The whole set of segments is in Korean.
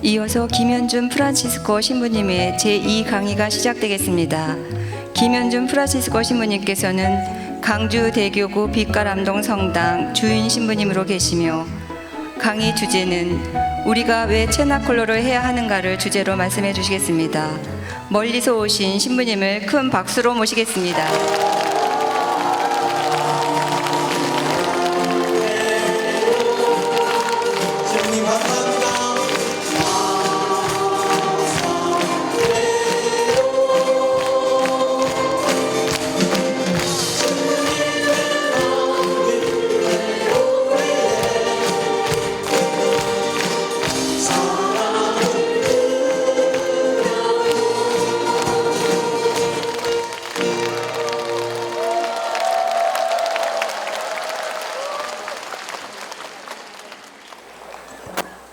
이어서 김현준 프란치스코 신부님의 제2강의가 시작되겠습니다. 김현준 프란치스코 신부님께서는 강주대교구 빛가람동 성당 주인 신부님으로 계시며 강의 주제는 우리가 왜 체나콜로를 해야 하는가를 주제로 말씀해 주시겠습니다. 멀리서 오신 신부님을 큰 박수로 모시겠습니다.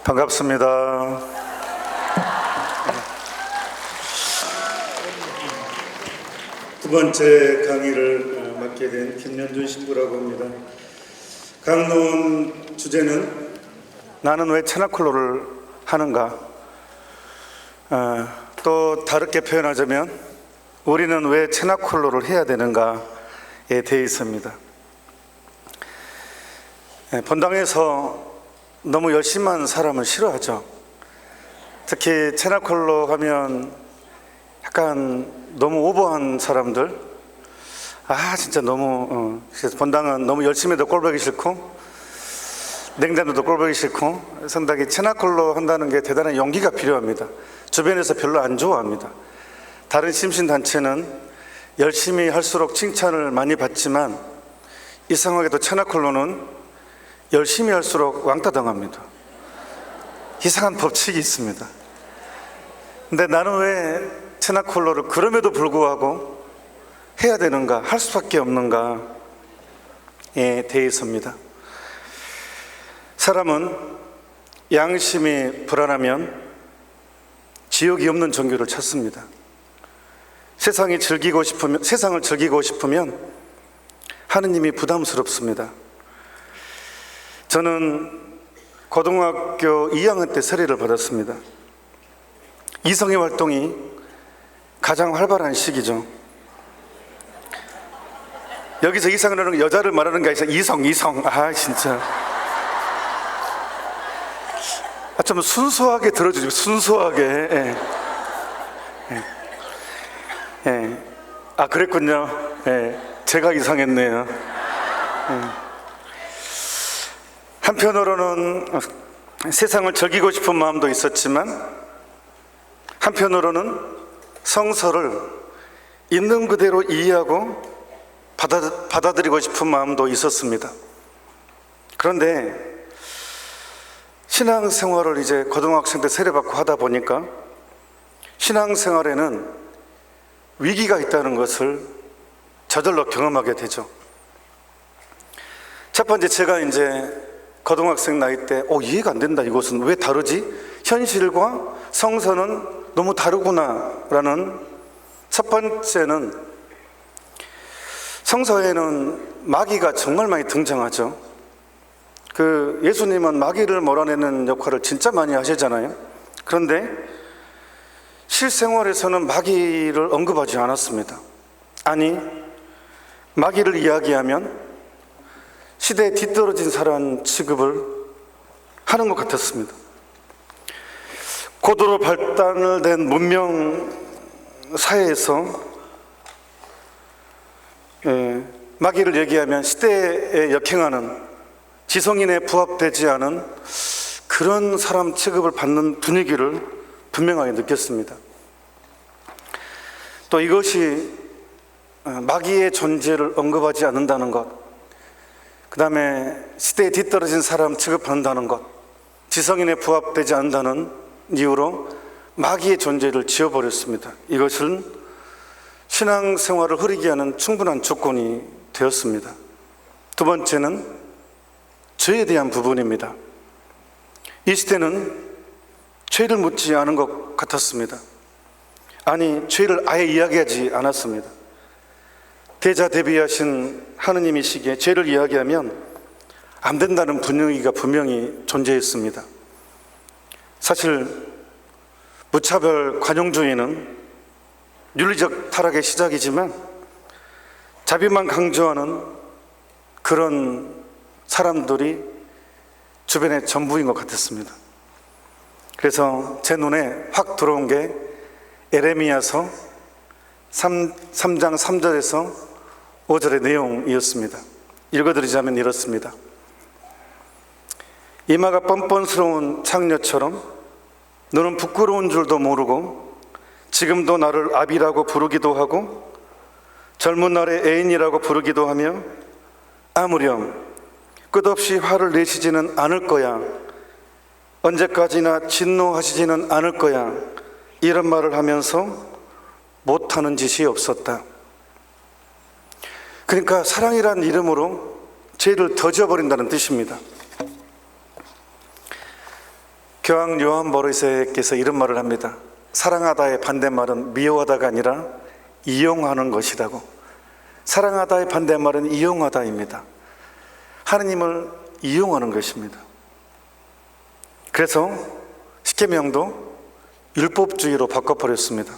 반갑습니다. 두 번째 강의를 맡게 된 김현준 신부라고 합니다. 강론 주제는 나는 왜 체나콜로를 하는가? 또 다르게 표현하자면 우리는 왜 체나콜로를 해야 되는가에 대해 있습니다. 본당에서 너무 열심히 하는 사람을 싫어하죠. 특히 체나콜로 하면 약간 너무 오버한 사람들, 진짜 너무 본당은 너무 열심히 해도 꼴보기 싫고 냉장고도 꼴보기 싫고 상당히 체나콜로 한다는 게 대단한 용기가 필요합니다. 주변에서 별로 안 좋아합니다. 다른 심신단체는 열심히 할수록 칭찬을 많이 받지만 이상하게도 체나콜로는 열심히 할수록 왕따 당합니다. 이상한 법칙이 있습니다. 근데 나는 왜 체나콜로를 그럼에도 불구하고 해야 되는가, 할 수밖에 없는가에 대해 있습니다. 사람은 양심이 불안하면 지옥이 없는 종교를 찾습니다. 세상을 즐기고 싶으면 하느님이 부담스럽습니다. 저는 고등학교 2학년 때 세례를 받았습니다. 이성의 활동이 가장 활발한 시기죠. 여기서 이성이라는 여자를 말하는 게 아니라 이성. 진짜. 좀 순수하게 들어주죠. 순수하게. 그랬군요. 제가 이상했네요. 한편으로는 세상을 즐기고 싶은 마음도 있었지만 한편으로는 성서를 있는 그대로 이해하고 받아들이고 싶은 마음도 있었습니다. 그런데 신앙생활을 이제 고등학생 때 세례받고 하다 보니까 신앙생활에는 위기가 있다는 것을 저절로 경험하게 되죠. 첫 번째, 제가 이제 고등학생 나이 때 이해가 안 된다. 이것은 왜 다르지? 현실과 성서는 너무 다르구나 라는 첫 번째는, 성서에는 마귀가 정말 많이 등장하죠. 예수님은 마귀를 몰아내는 역할을 진짜 많이 하시잖아요. 그런데 실생활에서는 마귀를 언급하지 않았습니다. 아니, 마귀를 이야기하면 시대에 뒤떨어진 사람 취급을 하는 것 같았습니다. 고도로 발달된 문명 사회에서 마귀를 얘기하면 시대에 역행하는, 지성인에 부합되지 않은 그런 사람 취급을 받는 분위기를 분명하게 느꼈습니다. 또 이것이 마귀의 존재를 언급하지 않는다는 것, 그 다음에 시대에 뒤떨어진 사람 취급한다는 것, 지성인에 부합되지 않는다는 이유로 마귀의 존재를 지워버렸습니다. 이것은 신앙생활을 흐리게 하는 충분한 조건이 되었습니다. 두 번째는 죄에 대한 부분입니다. 이 시대는 죄를 묻지 않은 것 같았습니다. 아니, 죄를 아예 이야기하지 않았습니다. 대자 대비하신 하느님이시기에 죄를 이야기하면 안 된다는 분위기가 분명히 존재했습니다. 사실 무차별 관용주의는 윤리적 타락의 시작이지만 자비만 강조하는 그런 사람들이 주변의 전부인 것 같았습니다. 그래서 제 눈에 확 들어온 게 에레미야서 3장 3절에서 5절의 내용이었습니다. 읽어드리자면 이렇습니다. 이마가 뻔뻔스러운 창녀처럼 너는 부끄러운 줄도 모르고 지금도 나를 아비라고 부르기도 하고 젊은 날의 애인이라고 부르기도 하며 아무렴 끝없이 화를 내시지는 않을 거야. 언제까지나 진노하시지는 않을 거야. 이런 말을 하면서 못하는 짓이 없었다. 그러니까 사랑이라는 이름으로 죄를 더 지어버린다는 뜻입니다. 교황 요한 보르세께서 이런 말을 합니다. 사랑하다의 반대말은 미워하다가 아니라 이용하는 것이라고. 사랑하다의 반대말은 이용하다입니다. 하느님을 이용하는 것입니다. 그래서 십계명도 율법주의로 바꿔버렸습니다.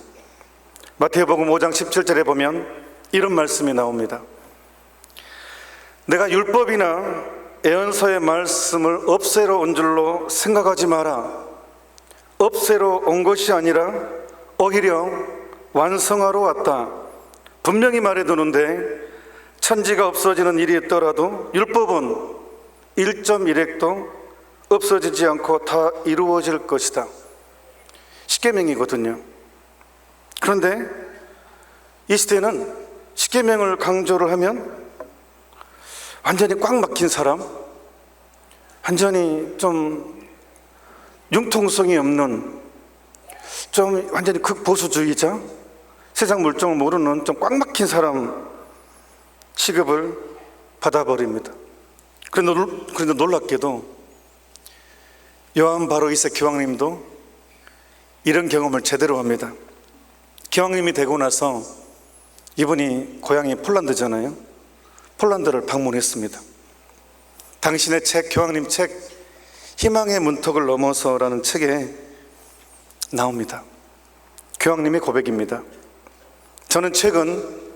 마태복음 5장 17절에 보면 이런 말씀이 나옵니다. 내가 율법이나 예언서의 말씀을 없애러 온 줄로 생각하지 마라. 없애러 온 것이 아니라 오히려 완성하러 왔다. 분명히 말해두는데 천지가 없어지는 일이 있더라도 율법은 1.1획도 없어지지 않고 다 이루어질 것이다. 십계명이거든요. 그런데 이 시대는 십계명을 강조를 하면 완전히 꽉 막힌 사람, 완전히 좀 융통성이 없는, 좀 완전히 극보수주의자, 세상 물정을 모르는 좀 꽉 막힌 사람 취급을 받아버립니다. 그런데 놀랍게도 요한 바로 2세 교황님도 이런 경험을 제대로 합니다. 교황님이 되고 나서 이분이 고향이 폴란드잖아요. 폴란드를 방문했습니다. 당신의 책, 교황님 책 희망의 문턱을 넘어서라는 책에 나옵니다. 교황님의 고백입니다. 저는 최근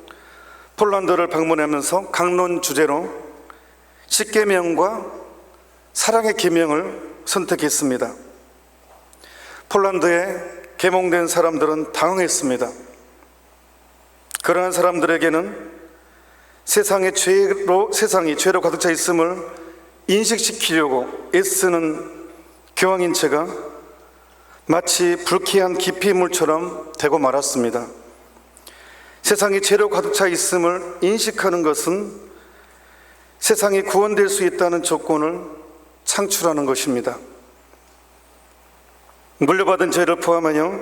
폴란드를 방문하면서 강론 주제로 십계명과 사랑의 계명을 선택했습니다. 폴란드에 계몽된 사람들은 당황했습니다. 그러한 사람들에게는 세상이 죄로 가득 차 있음을 인식시키려고 애쓰는 교황인 제가 마치 불쾌한 기피물처럼 되고 말았습니다. 세상이 죄로 가득 차 있음을 인식하는 것은 세상이 구원될 수 있다는 조건을 창출하는 것입니다. 물려받은 죄를 포함하여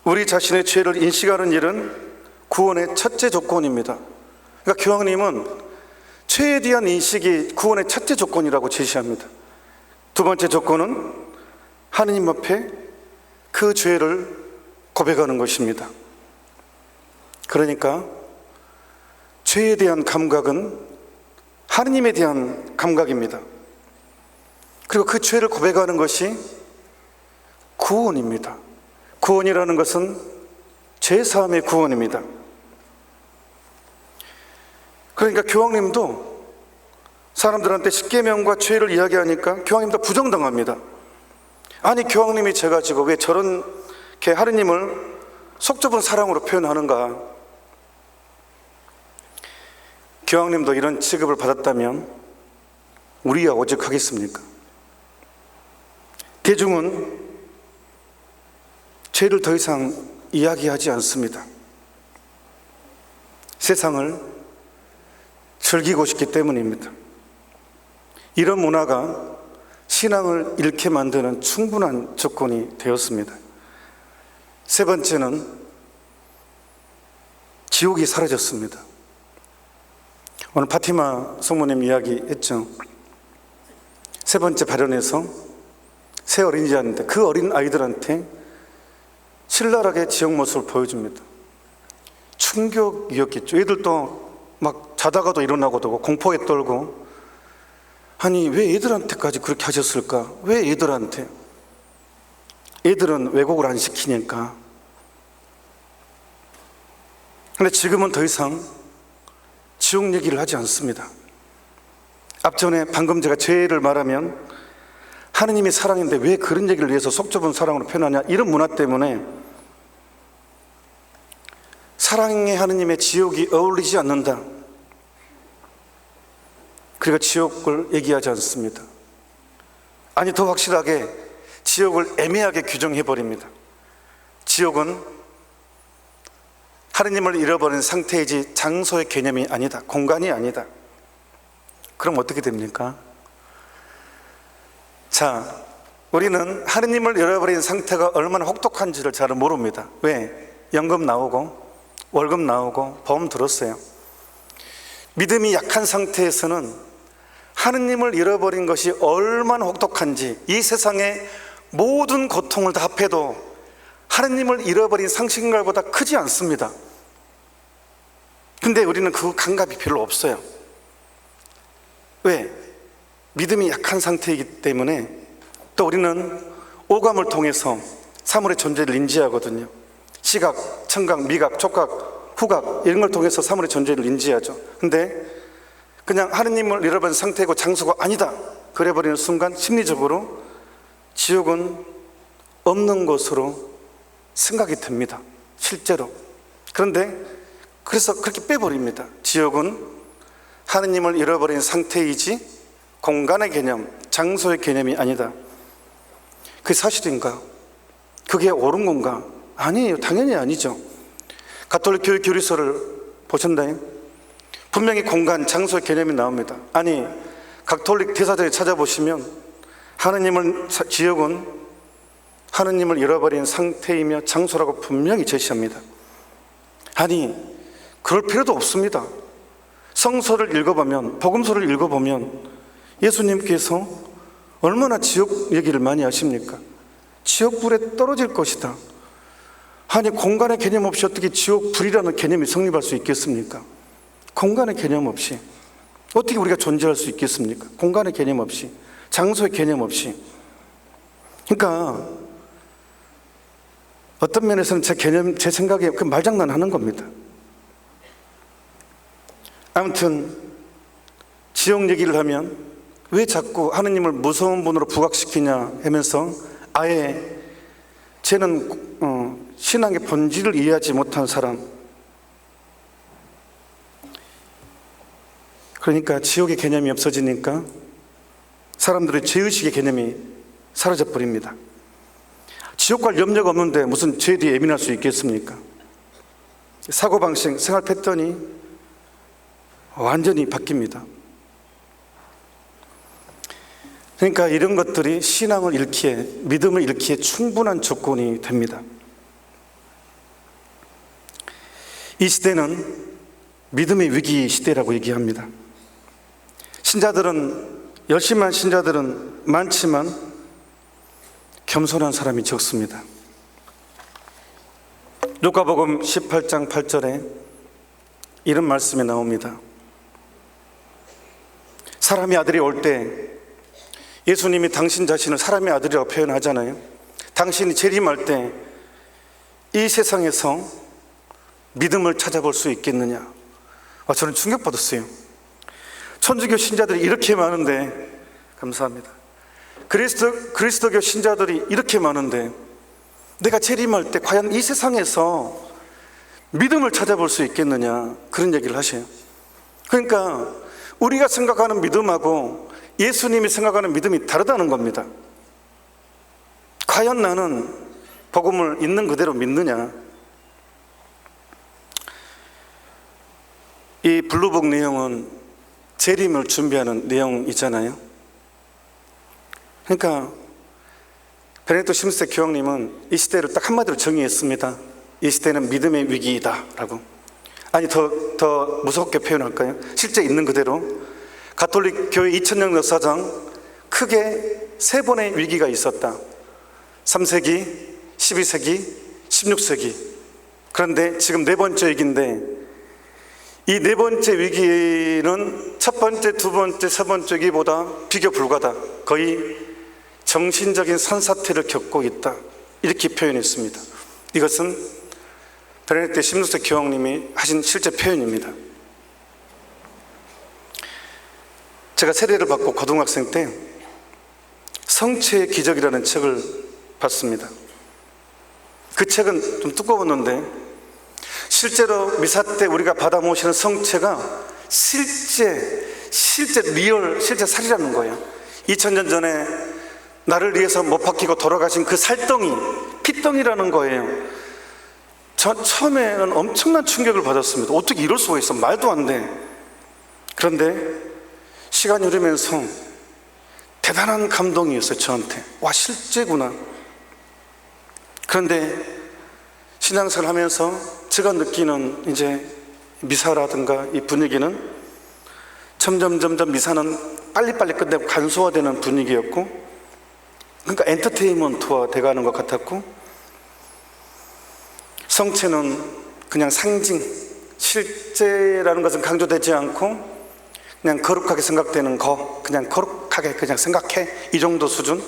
우리 자신의 죄를 인식하는 일은 구원의 첫째 조건입니다. 그러니까 교황님은 죄에 대한 인식이 구원의 첫째 조건이라고 제시합니다. 두 번째 조건은 하느님 앞에 그 죄를 고백하는 것입니다. 그러니까 죄에 대한 감각은 하느님에 대한 감각입니다. 그리고 그 죄를 고백하는 것이 구원입니다. 구원이라는 것은 죄사함의 구원입니다. 그러니까 교황님도 사람들한테 십계명과 죄를 이야기하니까 교황님도 부정당합니다. 아니 교황님이 죄 가지고 왜 저렇게 하느님을 속 좁은 사랑으로 표현하는가. 교황님도 이런 취급을 받았다면 우리야 오죽하겠습니까? 대중은 죄를 더 이상 이야기하지 않습니다. 세상을 즐기고 싶기 때문입니다. 이런 문화가 신앙을 잃게 만드는 충분한 조건이 되었습니다. 세 번째는 지옥이 사라졌습니다. 오늘 파티마 성모님 이야기했죠. 세 번째 발현에서 새 어린이집인데 그 어린 아이들한테 신랄하게 지옥 모습을 보여줍니다. 충격이었겠죠. 애들도 막 자다가도 일어나고도 공포에 떨고, 아니 왜 애들한테까지 그렇게 하셨을까? 왜 애들한테? 애들은 왜곡을 안 시키니까. 근데 지금은 더 이상 지옥 얘기를 하지 않습니다. 앞전에 방금 제가 죄를 말하면 하느님이 사랑인데 왜 그런 얘기를 위해서 속 좁은 사랑으로 표현하냐, 이런 문화 때문에 사랑의 하느님의 지옥이 어울리지 않는다, 그리고 지옥을 얘기하지 않습니다. 아니, 더 확실하게 지옥을 애매하게 규정해버립니다. 지옥은 하느님을 잃어버린 상태이지 장소의 개념이 아니다, 공간이 아니다. 그럼 어떻게 됩니까? 자, 우리는 하느님을 잃어버린 상태가 얼마나 혹독한지를 잘 모릅니다. 왜? 연금 나오고 월급 나오고 보험 들었어요. 믿음이 약한 상태에서는 하느님을 잃어버린 것이 얼마나 혹독한지, 이 세상의 모든 고통을 다 합해도 하느님을 잃어버린 상실감보다 크지 않습니다. 근데 우리는 그 감각이 별로 없어요. 왜? 믿음이 약한 상태이기 때문에. 또 우리는 오감을 통해서 사물의 존재를 인지하거든요. 시각, 청각, 미각, 촉각, 후각, 이런 걸 통해서 사물의 존재를 인지하죠. 근데 그냥 하느님을 잃어버린 상태이고 장소가 아니다 그래버리는 순간 심리적으로 지옥은 없는 것으로 생각이 듭니다, 실제로. 그런데 그래서 그렇게 빼버립니다. 지옥은 하느님을 잃어버린 상태이지 공간의 개념, 장소의 개념이 아니다. 그게 사실인가? 그게 옳은 건가? 아니에요. 당연히 아니죠. 가톨릭 교육 교리서를 보셨나요? 분명히 공간, 장소의 개념이 나옵니다. 아니, 가톨릭 대사전에 찾아보시면 지옥은 하느님을 잃어버린 상태이며 장소라고 분명히 제시합니다. 아니, 그럴 필요도 없습니다. 성서를 읽어보면, 복음서를 읽어보면 예수님께서 얼마나 지옥 얘기를 많이 하십니까? 지옥불에 떨어질 것이다. 아니, 공간의 개념 없이 어떻게 지옥불이라는 개념이 성립할 수 있겠습니까? 공간의 개념 없이 어떻게 우리가 존재할 수 있겠습니까? 공간의 개념 없이, 장소의 개념 없이. 그러니까 어떤 면에서는 제 생각에 그 말장난 하는 겁니다. 아무튼 지옥 얘기를 하면 왜 자꾸 하느님을 무서운 분으로 부각시키냐 하면서 아예 쟤는 신앙의 본질을 이해하지 못한 사람, 그러니까 지옥의 개념이 없어지니까 사람들의 죄의식의 개념이 사라져버립니다. 지옥과 염려가 없는데 무슨 죄에 대해 예민할 수 있겠습니까? 사고방식, 생활 패턴이 완전히 바뀝니다. 그러니까 이런 것들이 신앙을 잃기에, 믿음을 잃기에 충분한 조건이 됩니다. 이 시대는 믿음의 위기 시대라고 얘기합니다. 열심한 신자들은 많지만 겸손한 사람이 적습니다. 루카복음 18장 8절에 이런 말씀이 나옵니다. 사람의 아들이 올 때, 예수님이 당신 자신을 사람의 아들이라고 표현하잖아요. 당신이 재림할 때 이 세상에서 믿음을 찾아볼 수 있겠느냐. 저는 충격받았어요. 천주교 신자들이 이렇게 많은데, 감사합니다. 그리스도교 신자들이 이렇게 많은데 내가 재림할 때 과연 이 세상에서 믿음을 찾아볼 수 있겠느냐, 그런 얘기를 하셔요. 그러니까 우리가 생각하는 믿음하고 예수님이 생각하는 믿음이 다르다는 겁니다. 과연 나는 복음을 있는 그대로 믿느냐. 이 블루북 내용은 재림을 준비하는 내용이잖아요. 그러니까 베네딕토 16세 교황님은 이 시대를 딱 한마디로 정의했습니다. 이 시대는 믿음의 위기이다 라고. 아니, 더 무섭게 표현할까요? 실제 있는 그대로 가톨릭 교회 2000년 역사상 크게 3번의 위기가 있었다. 3세기, 12세기, 16세기. 그런데 지금 네 번째 위기인데, 이 네 번째 위기는 첫 번째, 두 번째, 세 번째 위기보다 비교 불가다. 거의 정신적인 산사태를 겪고 있다. 이렇게 표현했습니다. 이것은 베네딕트 16세 교황님이 하신 실제 표현입니다. 제가 세례를 받고 고등학생 때 성체의 기적이라는 책을 봤습니다. 그 책은 좀 두꺼웠는데 실제로 미사 때 우리가 받아 모시는 성체가 실제 살이라는 거예요. 2000년 전에 나를 위해서 못 박히고 돌아가신 그 살덩이, 피덩이라는 거예요. 저 처음에는 엄청난 충격을 받았습니다. 어떻게 이럴 수가 있어? 말도 안 돼. 그런데 시간이 흐르면서 대단한 감동이었어요, 저한테. 와, 실제구나. 그런데 신앙생활을 하면서 제가 느끼는 이제 미사라든가 이 분위기는 점점 미사는 빨리빨리 끝내고 간소화되는 분위기였고, 그러니까 엔터테인먼트화 돼가는 것 같았고, 성체는 그냥 상징, 실제라는 것은 강조되지 않고 그냥 거룩하게 생각되는 거, 그냥 거룩하게 그냥 생각해, 이 정도 수준.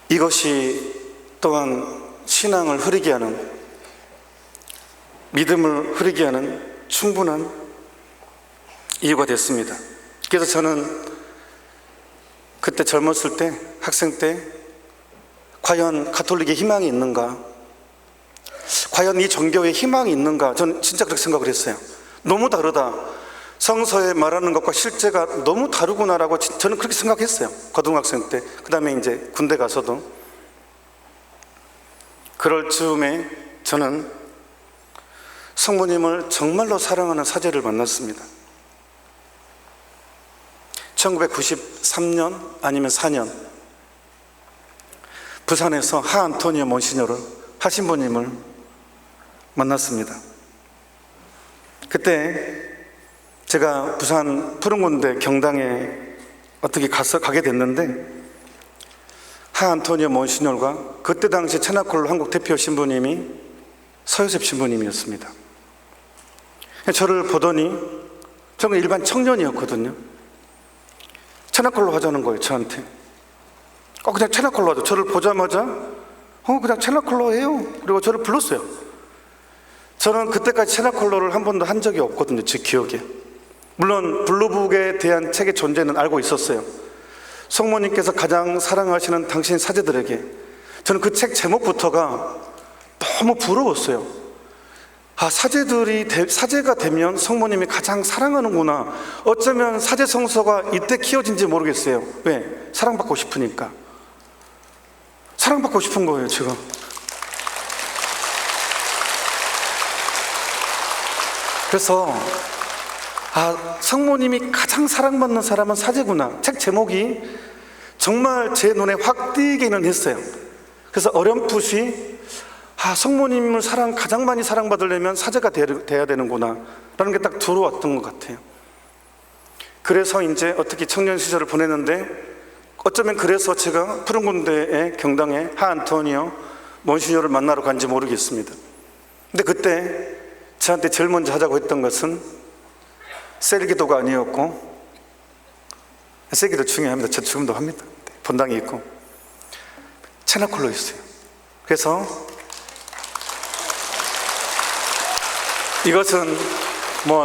이것이 또한 신앙을 흐리게 하는, 믿음을 흐리게 하는 충분한 이유가 됐습니다. 그래서 저는 그때 젊었을 때, 학생 때 과연 가톨릭에 희망이 있는가, 과연 이 종교에 희망이 있는가, 저는 진짜 그렇게 생각을 했어요. 너무 다르다, 성서에 말하는 것과 실제가 너무 다르구나라고 저는 그렇게 생각했어요, 고등학생 때. 그 다음에 이제 군대 가서도. 그럴 즈음에 저는 성모님을 정말로 사랑하는 사제를 만났습니다. 1993년 아니면 4년 부산에서 하안토니오 몬시뇨르 하신부님을 만났습니다. 그때 제가 부산 푸른군대 경당에 어떻게 가게 됐는데, 하안토니오 몬시뇨르가 그때 당시 체나콜로 한국 대표 신부님이 서요셉 신부님이었습니다. 저를 보더니, 저는 일반 청년이었거든요. 체나콜로 하자는 거예요, 저한테. 그냥 체나콜로 하자. 저를 보자마자 그냥 체나콜로 해요. 그리고 저를 불렀어요. 저는 그때까지 체나콜로를 한 번도 한 적이 없거든요, 제 기억에. 물론 블루북에 대한 책의 존재는 알고 있었어요. 성모님께서 가장 사랑하시는 당신 사제들에게. 저는 그 책 제목부터가 너무 부러웠어요. 사제가 되면 성모님이 가장 사랑하는구나. 어쩌면 사제 성서가 이때 키워진지 모르겠어요. 왜? 사랑받고 싶으니까. 사랑받고 싶은 거예요, 제가. 그래서 성모님이 가장 사랑받는 사람은 사제구나. 책 제목이 정말 제 눈에 확 띄기는 했어요. 그래서 어렴풋이 성모님을 가장 많이 사랑받으려면 사제가 돼야 되는구나 라는 게 딱 들어왔던 것 같아요. 그래서 이제 어떻게 청년 시절을 보냈는데, 어쩌면 그래서 제가 푸른군대의 경당에 하안토니오 몬시뇨를 만나러 간지 모르겠습니다. 근데 그때 저한테 제일 먼저 하자고 했던 것은 셀기도가 아니었고, 셀기도 중요합니다. 저 지금도 합니다. 본당이 있고 체나콜로였어요. 그래서 이것은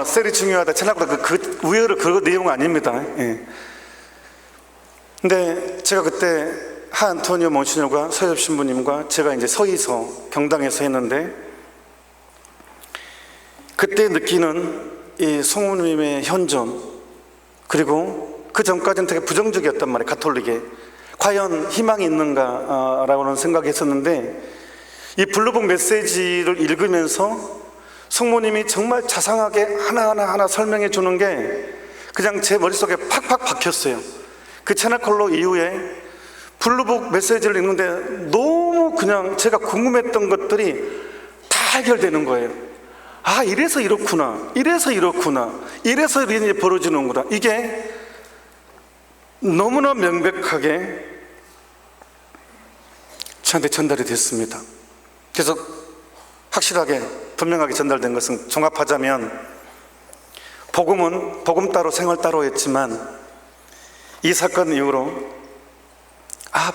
셀이 중요하다, 체나콜로 그 우열을 그 내용 아닙니다. 예. 근데 제가 그때 하안토니오 몬시뇨가 서엽 신부님과 제가 이제 서희서 경당에서 했는데, 그때 느끼는 이 성모님의 현존, 그리고 그 전까지는 되게 부정적이었단 말이에요, 가톨릭에. 과연 희망이 있는가라고는 생각했었는데, 이 블루북 메시지를 읽으면서 성모님이 정말 자상하게 하나하나 설명해 주는 게 그냥 제 머릿속에 팍팍 박혔어요. 그 체나콜로 이후에 블루북 메시지를 읽는데 너무 그냥 제가 궁금했던 것들이 다 해결되는 거예요. 이래서 이렇구나, 이래서 이렇구나, 이래서 이런 일이 벌어지는구나. 이게 너무나 명백하게 저한테 전달이 됐습니다. 그래서 확실하게 분명하게 전달된 것은, 종합하자면 복음은 복음 따로 생활 따로 했지만, 이 사건 이후로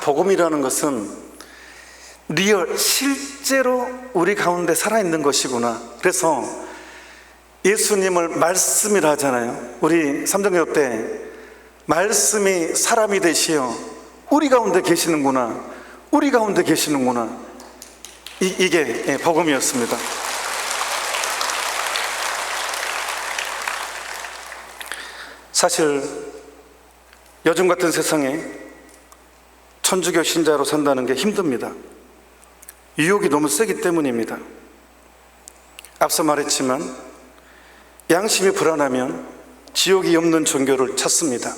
복음이라는 것은 리얼, 실제로 우리 가운데 살아있는 것이구나. 그래서 예수님을 말씀이라 하잖아요. 우리 삼정교회 때 말씀이 사람이 되시어 우리 가운데 계시는구나, 우리 가운데 계시는구나. 이게 복음이었습니다. 사실 요즘 같은 세상에 천주교 신자로 산다는 게 힘듭니다. 유혹이 너무 세기 때문입니다. 앞서 말했지만 양심이 불안하면 지옥이 없는 종교를 찾습니다.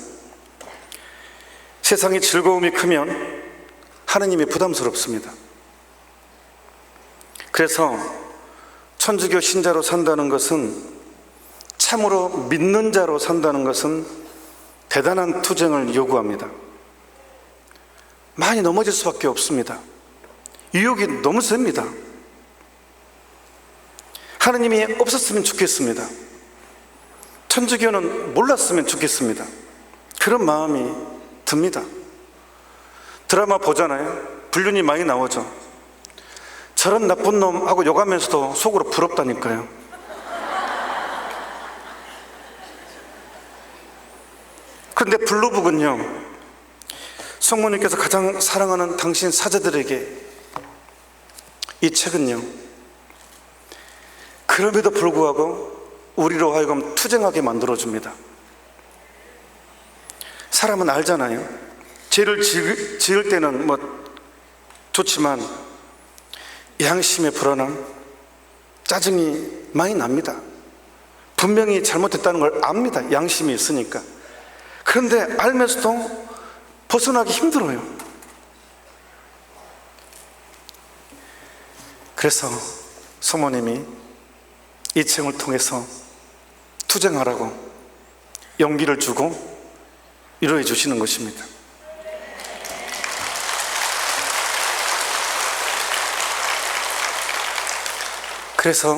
세상의 즐거움이 크면 하느님이 부담스럽습니다. 그래서 천주교 신자로 산다는 것은, 참으로 믿는 자로 산다는 것은 대단한 투쟁을 요구합니다. 많이 넘어질 수밖에 없습니다. 유혹이 너무 셉니다. 하느님이 없었으면 좋겠습니다. 천주교는 몰랐으면 좋겠습니다. 그런 마음이 듭니다. 드라마 보잖아요. 불륜이 많이 나오죠. 저런 나쁜 놈하고 욕하면서도 속으로 부럽다니까요. 그런데 블루북은요, 성모님께서 가장 사랑하는 당신 사제들에게, 이 책은요, 그럼에도 불구하고 우리로 하여금 투쟁하게 만들어줍니다. 사람은 알잖아요. 죄를 지을 때는 좋지만 양심의 불안함, 짜증이 많이 납니다. 분명히 잘못했다는 걸 압니다. 양심이 있으니까. 그런데 알면서도 벗어나기 힘들어요. 그래서 성모님이 이 책을 통해서 투쟁하라고 용기를 주고 위로해 주시는 것입니다. 그래서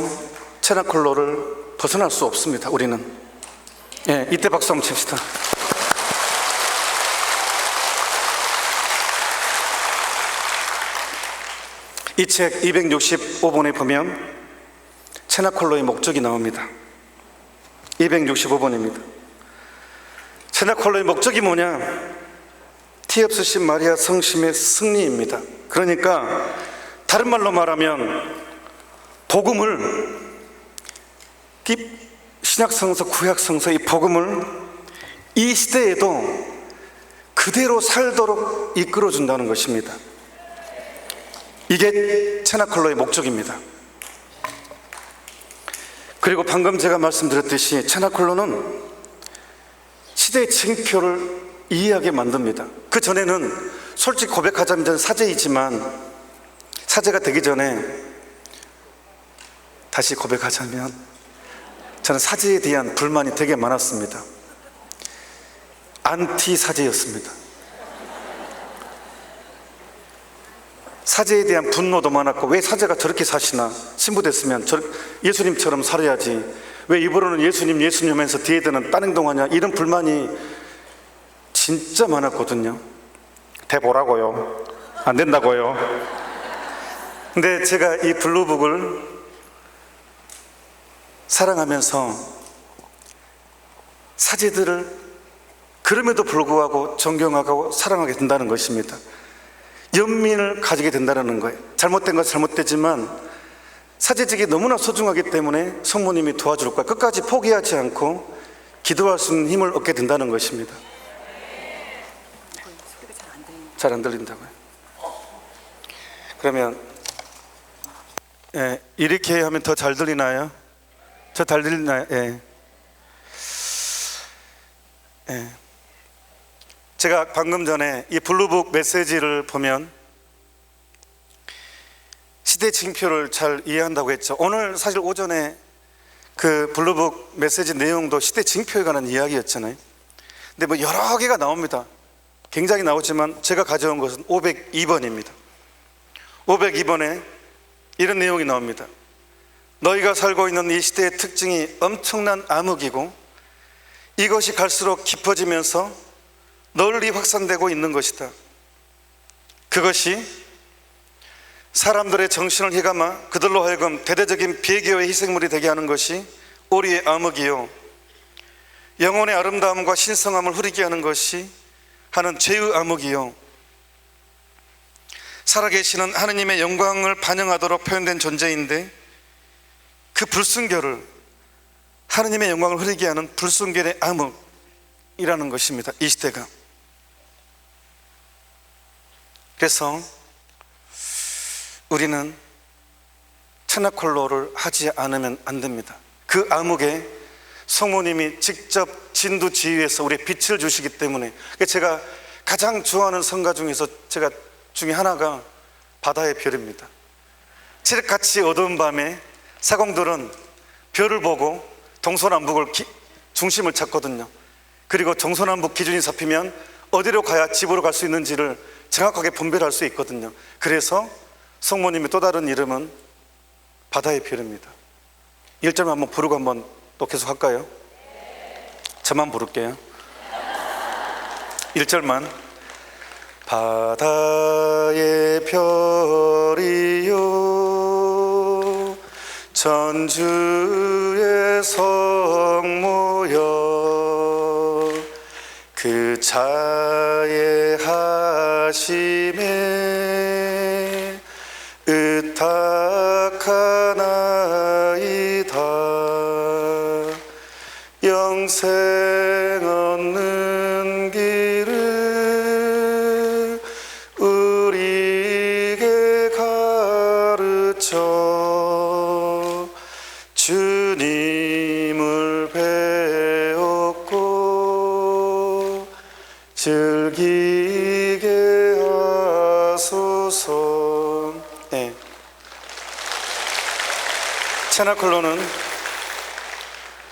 체나콜로를 벗어날 수 없습니다. 우리는. 이때 박수 한번 칩시다. 이 책 265번에 보면 체나콜로의 목적이 나옵니다. 265번입니다. 체나콜로의 목적이 뭐냐? 티 없으신 마리아 성심의 승리입니다. 그러니까 다른 말로 말하면 복음을, 신약성서, 구약성서 이 복음을 이 시대에도 그대로 살도록 이끌어준다는 것입니다. 이게 체나콜로의 목적입니다. 그리고 방금 제가 말씀드렸듯이 체나콜로는 시대의 징표를 이해하게 만듭니다. 그 전에는 솔직히 고백하자면 저는 사제이지만, 사제가 되기 전에 다시 고백하자면 저는 사제에 대한 불만이 되게 많았습니다. 안티 사제였습니다. 사제에 대한 분노도 많았고, 왜 사제가 저렇게 사시나, 신부됐으면 예수님처럼 살아야지, 왜 입으로는 예수님 하면서 뒤에 드는 딴 행동하냐, 이런 불만이 진짜 많았거든요. 대보라고요, 안 된다고요. 근데 제가 이 블루북을 사랑하면서 사제들을 그럼에도 불구하고 존경하고 사랑하게 된다는 것입니다. 연민을 가지게 된다는 거예요. 잘못된 건 잘못되지만 사제직이 너무나 소중하기 때문에 성모님이 도와줄 거예요. 끝까지 포기하지 않고 기도할 수 있는 힘을 얻게 된다는 것입니다. 잘 안 들린다고요? 그러면 이렇게 하면 더 잘 들리나요? 저 잘 들리나요? 제가 방금 전에 이 블루북 메시지를 보면 시대 징표를 잘 이해한다고 했죠. 오늘 사실 오전에 그 블루북 메시지 내용도 시대 징표에 관한 이야기였잖아요. 근데 여러 개가 나옵니다. 굉장히 나오지만 제가 가져온 것은 502번입니다. 502번에 이런 내용이 나옵니다. 너희가 살고 있는 이 시대의 특징이 엄청난 암흑이고 이것이 갈수록 깊어지면서 널리 확산되고 있는 것이다. 그것이 사람들의 정신을 휘감아 그들로 하여금 대대적인 비계의 희생물이 되게 하는 것이 우리의 암흑이요, 영혼의 아름다움과 신성함을 흐리게 하는 것이 하는 죄의 암흑이요, 살아계시는 하느님의 영광을 반영하도록 표현된 존재인데 그 불순결을, 하느님의 영광을 흐리게 하는 불순결의 암흑이라는 것입니다, 이 시대가. 그래서 우리는 체나콜로를 하지 않으면 안 됩니다. 그 암흑에 성모님이 직접 진두지휘해서 우리의 빛을 주시기 때문에, 제가 가장 좋아하는 성가 중에서 중에 하나가 바다의 별입니다. 칠흑같이 어두운 밤에 사공들은 별을 보고 동서남북을 중심을 찾거든요. 그리고 동서남북 기준이 잡히면 어디로 가야 집으로 갈 수 있는지를 정확하게 분별할 수 있거든요. 그래서 성모님의 또 다른 이름은 바다의 별입니다. 1절만 한번 부르고 한번 또 계속 할까요? 저만 부를게요. 1절만. 바다의 별이요 전주의 성모여 그 자의 하심에 의탁하나이다. 영생 얻는 길을 우리에게 가르쳐 주님을 배웠고 즐기게 하소서. 네. 체나콜로는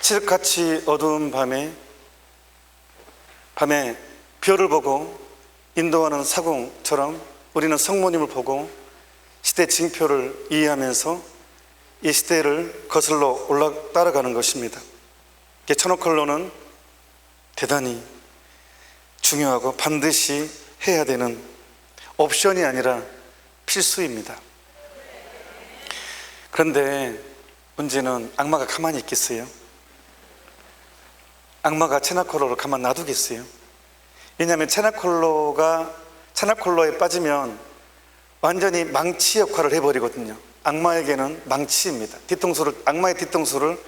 칠흑같이 어두운 밤에 별을 보고 인도하는 사공처럼 우리는 성모님을 보고 시대 징표를 이해하면서 이 시대를 거슬러 따라가는 것입니다. 체나콜로는 대단히 중요하고 반드시 해야 되는 옵션이 아니라 필수입니다. 그런데 문제는 악마가 가만히 있겠어요? 악마가 체나콜로를 가만 놔두겠어요? 왜냐하면 체나콜로에 빠지면 완전히 망치 역할을 해버리거든요. 악마에게는 망치입니다. 악마의 뒤통수를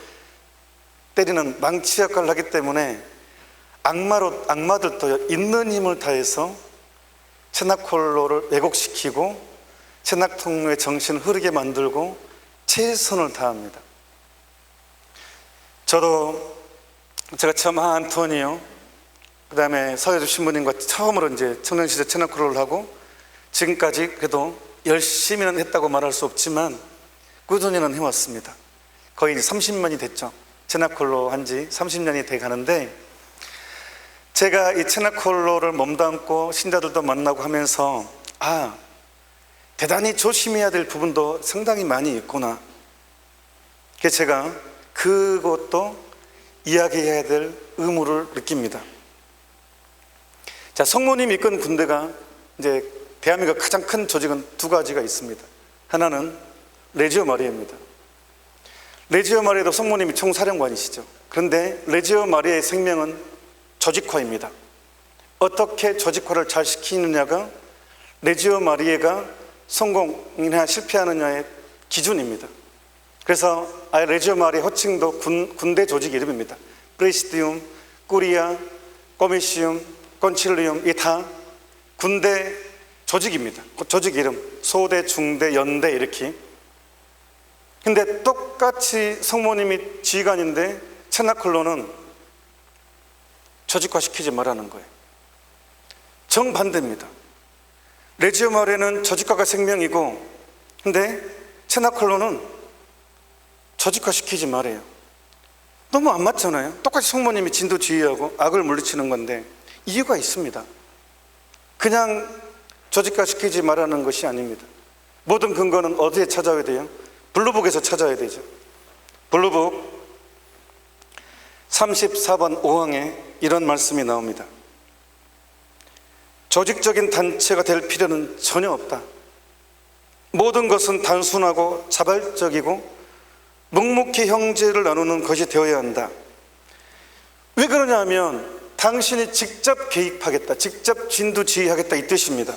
때리는 망치 역할을 하기 때문에 악마들도 있는 힘을 다해서 체나콜로를 왜곡시키고 체나콜로의 정신을 흐르게 만들고 최선을 다합니다. 제가 처음 안토니오, 그 다음에 서해주 신부님과 처음으로 이제 청년시대 체나콜로를 하고 지금까지 그래도 열심히는 했다고 말할 수 없지만 꾸준히는 해왔습니다. 거의 30년이 됐죠. 체나콜로 한 지 30년이 돼 가는데 제가 이 체나콜로를 몸담고 신자들도 만나고 하면서 대단히 조심해야 될 부분도 상당히 많이 있구나. 그래서 제가 그것도 이야기해야 될 의무를 느낍니다. 자, 성모님이 이끈 군대가 이제 대한민국 가장 큰 조직은 두 가지가 있습니다. 하나는 레지오 마리아입니다. 레지오 마리아도 성모님이 총사령관이시죠. 그런데 레지오 마리아의 생명은 조직화입니다. 어떻게 조직화를 잘 시키느냐가 레지오 마리아가 성공이나 실패하느냐의 기준입니다. 그래서 레지오 마리아 호칭도 군대 조직 이름입니다. 프레시디움, 꾸리아, 코미시움, 콘칠리움, 이게 다 군대 조직입니다. 조직 이름, 소대, 중대, 연대 이렇게. 근데 똑같이 성모님이 지휘관인데 체나콜로는 조직화시키지 말라는 거예요. 정반대입니다. 레지오 마리아는 조직화가 생명이고, 근데 체나콜로는 조직화시키지 말아요. 너무 안 맞잖아요. 똑같이 성모님이 진도 지휘하고 악을 물리치는 건데 이유가 있습니다. 그냥 조직화시키지 말라는 것이 아닙니다. 모든 근거는 어디에 찾아야 돼요? 블루북에서 찾아야 되죠. 블루북 34번 5항에 이런 말씀이 나옵니다. 조직적인 단체가 될 필요는 전혀 없다. 모든 것은 단순하고 자발적이고 묵묵히 형제를 나누는 것이 되어야 한다. 왜 그러냐 하면 당신이 직접 개입하겠다, 직접 진두지휘하겠다 이 뜻입니다.